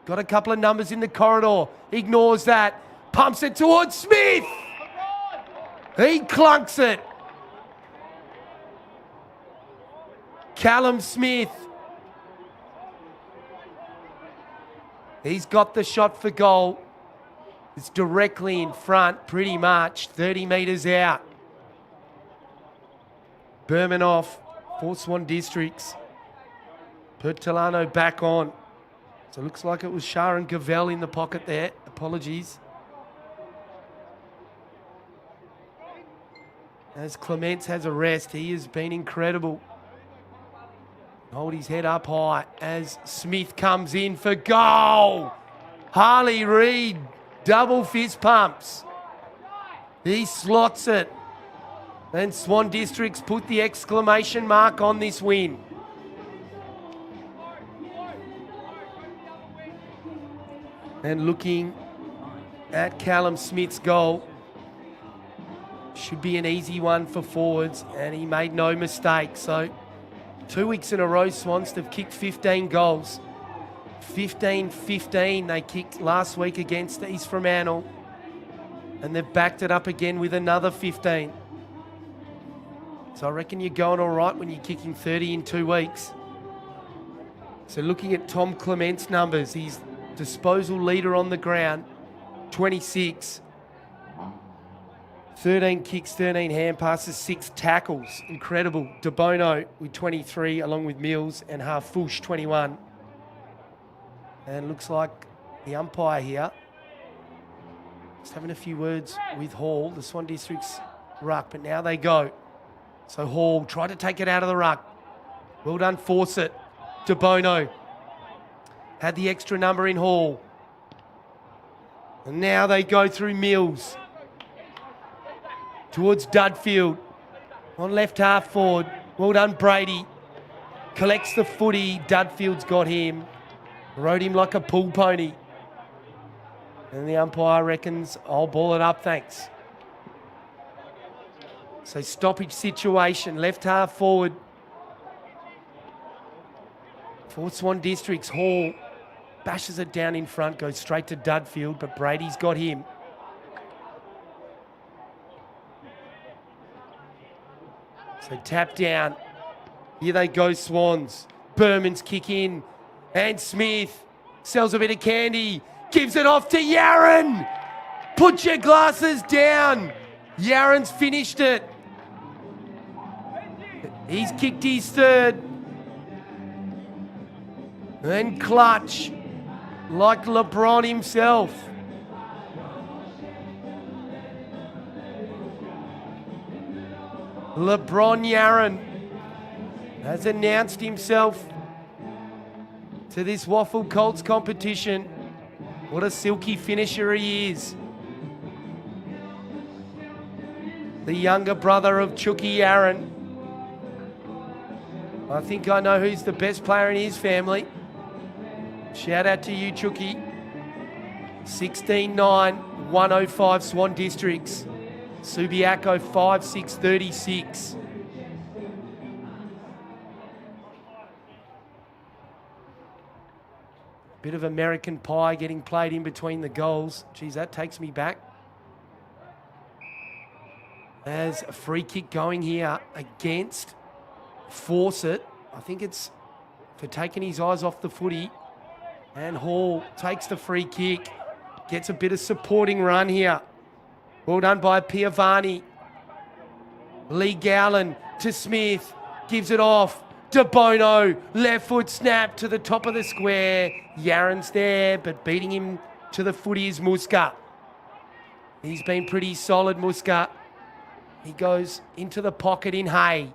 Got a couple of numbers in the corridor. Ignores that. Pumps it towards Smith. He clunks it. Callum Smith. He's got the shot for goal. It's directly in front, pretty much. 30 metres out. Berman off. 4 Swan Districts. Pertolano back on. So it looks like it was Sharon Gavell in the pocket there. Apologies. As Clements has a rest, he has been incredible. Hold his head up high as Smith comes in for goal. Harley Reid, double fist pumps. He slots it. And Swan Districts put the exclamation mark on this win. And looking at Callum Smith's goal, should be an easy one for forwards, and he made no mistake. So 2 weeks in a row, Swans have kicked 15 goals. 15-15 they kicked last week against East Fremantle, and they've backed it up again with another 15. So I reckon you're going all right when you're kicking 30 in 2 weeks. So looking at Tom Clement's numbers, he's disposal leader on the ground, 26. 13 kicks, 13 hand passes, 6 tackles. Incredible. De Bono with 23, along with Mills, and Harfouche, 21. And looks like the umpire here just having a few words with Hall, the Swan District's ruck, but now they go. So Hall tried to take it out of the ruck. Well done, Fawcett. De Bono had the extra number in Hall. And now they go through Mills towards Dudfield on left half forward. Well done, Brady. Collects the footy. Dudfield's got him. Rode him like a pool pony. And the umpire reckons, I'll ball it up, thanks. So stoppage situation, left half forward. For Swan Districts, Hall bashes it down in front, goes straight to Dudfield, but Brady's got him. So tap down. Here they go, Swans. Berman's kick in. And Smith sells a bit of candy. Gives it off to Yaron. Put your glasses down. Yaron's finished it. He's kicked his third. And clutch. Like LeBron himself. LeBron Yaron has announced himself to this WAFL Colts competition. What a silky finisher he is. The younger brother of Chucky Yaron. I think I know who's the best player in his family. Shout out to you, Chucky. 16-9, 105 Swan Districts. Subiaco 5-6-36. Bit of American pie getting played in between the goals. Geez, that takes me back. There's a free kick going here against Fawcett. I think it's for taking his eyes off the footy. And Hall takes the free kick. Gets a bit of supporting run here. Well done by Piavani. Lee Gowland to Smith. Gives it off. De Bono. Left foot snap to the top of the square. Yaron's there, but beating him to the footy is Muska. He's been pretty solid, Muska. He goes into the pocket in Hay.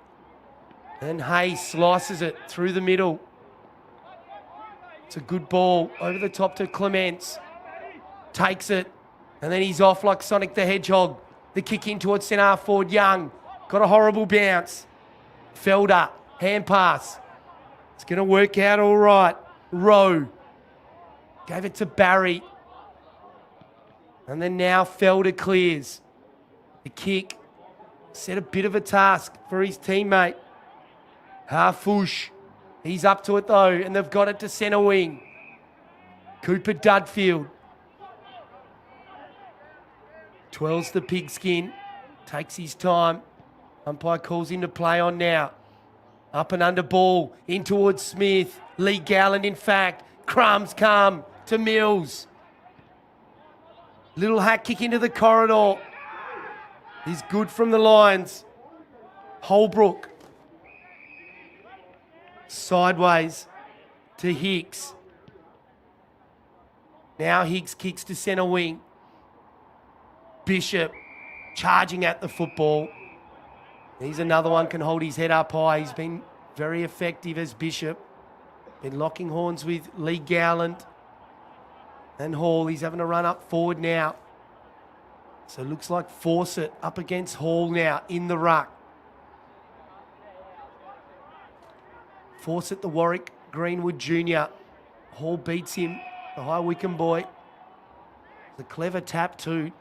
And Hay slices it through the middle. It's a good ball over the top to Clements. Takes it. And then he's off like Sonic the Hedgehog. The kick in towards centre half forward. Young. Got a horrible bounce. Felder. Hand pass. It's going to work out all right. Rowe. Gave it to Barry. And then now Felder clears. The kick. Set a bit of a task for his teammate. Harfouche. He's up to it though. And they've got it to centre wing. Cooper Dudfield. Twirls the pigskin, takes his time. Umpire calls into play on now. Up and under ball, in towards Smith. Lee Gowland, in fact. Crumbs come to Mills. Little hack kick into the corridor. He's good from the lines. Holbrook. Sideways to Hicks. Now Hicks kicks to centre wing. Bishop charging at the football. He's another one can hold his head up high. He's been very effective as Bishop. Been locking horns with Lee Gowland and Hall. He's having a run up forward now. So it looks like Fawcett up against Hall now in the ruck. Fawcett, the Warwick Greenwood Jr. Hall beats him, the High Wycombe boy. The clever tap too.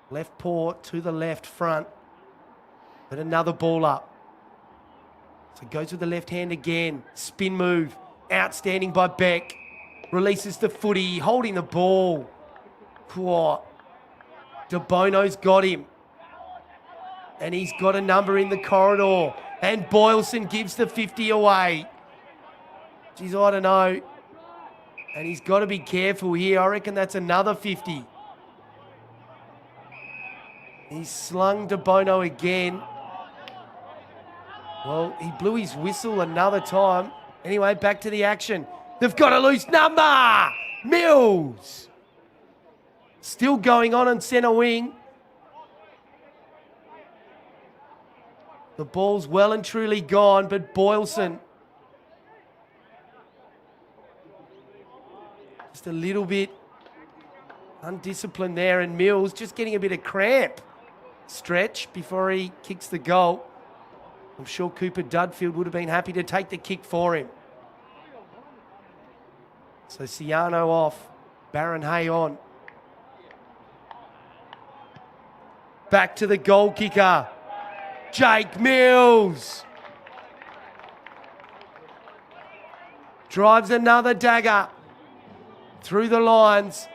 Left paw to the left front. But another ball up. So goes with the left hand again. Spin move. Outstanding by Beck. Releases the footy. Holding the ball. Whoa. De Bono's got him. And he's got a number in the corridor. And Boylston gives the 50 away. Geez, I don't know. And he's got to be careful here. I reckon that's another 50. He's slung De Bono again. Well, he blew his whistle another time. Anyway, back to the action. They've got a loose number. Mills. Still going on centre wing. The ball's well and truly gone, but Boylston just a little bit undisciplined there, and Mills just getting a bit of cramp. Stretch before he kicks the goal. I'm sure Cooper Dudfield would have been happy to take the kick for him. So Ciano off, Baron Hay on. Back to the goal kicker, Jake Mills. Drives another dagger. through the lines.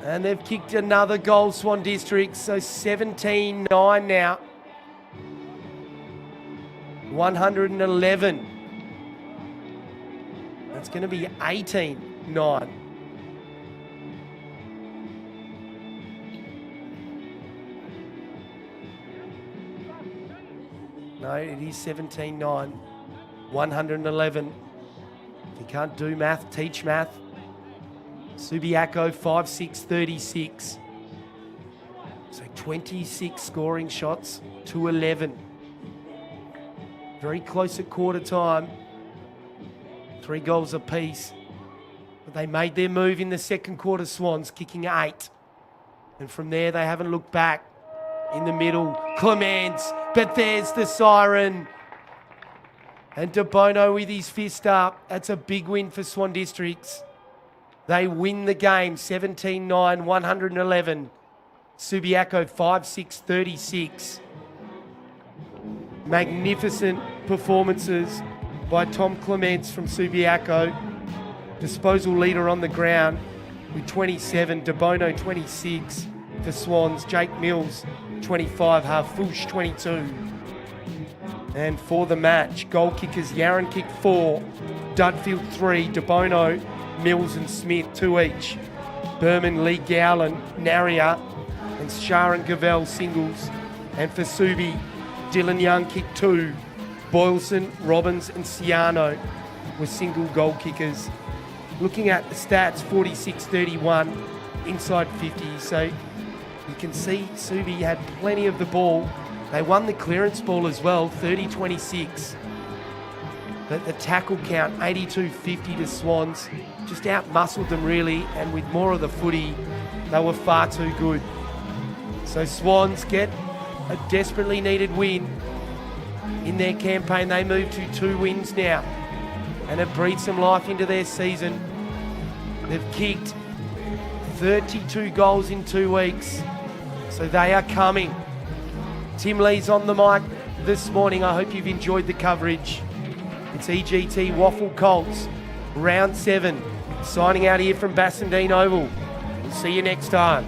And they've kicked another goal, Swan District, so 17-9 now. 111. That's going to be 18-9. No, it is 17-9. 111. If you can't do math, teach math. Subiaco 5-6-36. So 26 scoring shots to 11. Very close at quarter time. 3 goals apiece. But they made their move in the second quarter, Swans, kicking 8. And from there, they haven't looked back. In the middle, Clements, but there's the siren. And De Bono with his fist up. That's a big win for Swan Districts. They win the game, 17-9, 111. Subiaco 5-6-36. Magnificent performances by Tom Clements from Subiaco. Disposal leader on the ground with 27, De Bono 26 for Swans, Jake Mills 25, Harfouche 22. And for the match, goal kickers, Yaron kicked 4, Dudfield 3, De Bono, Mills and Smith 2 each. Berman, Lee Gowland, Naria and Sharon Gavell singles. And for Subi, Dylan Young kicked 2. Boylson, Robbins and Ciano were single goal kickers. Looking at the stats, 46-31, inside 50. So you can see Subi had plenty of the ball. They won the clearance ball as well, 30-26. But the tackle count, 82-50 to Swans. Just out-muscled them really, and with more of the footy, they were far too good. So Swans get a desperately needed win in their campaign. They move to 2 wins now, and it breathes some life into their season. They've kicked 32 goals in 2 weeks, so they are coming. Tim Lee's on the mic this morning. I hope you've enjoyed the coverage. It's EGT WAFL Colts, round 7. Signing out here from Bassendean Oval. We'll see you next time.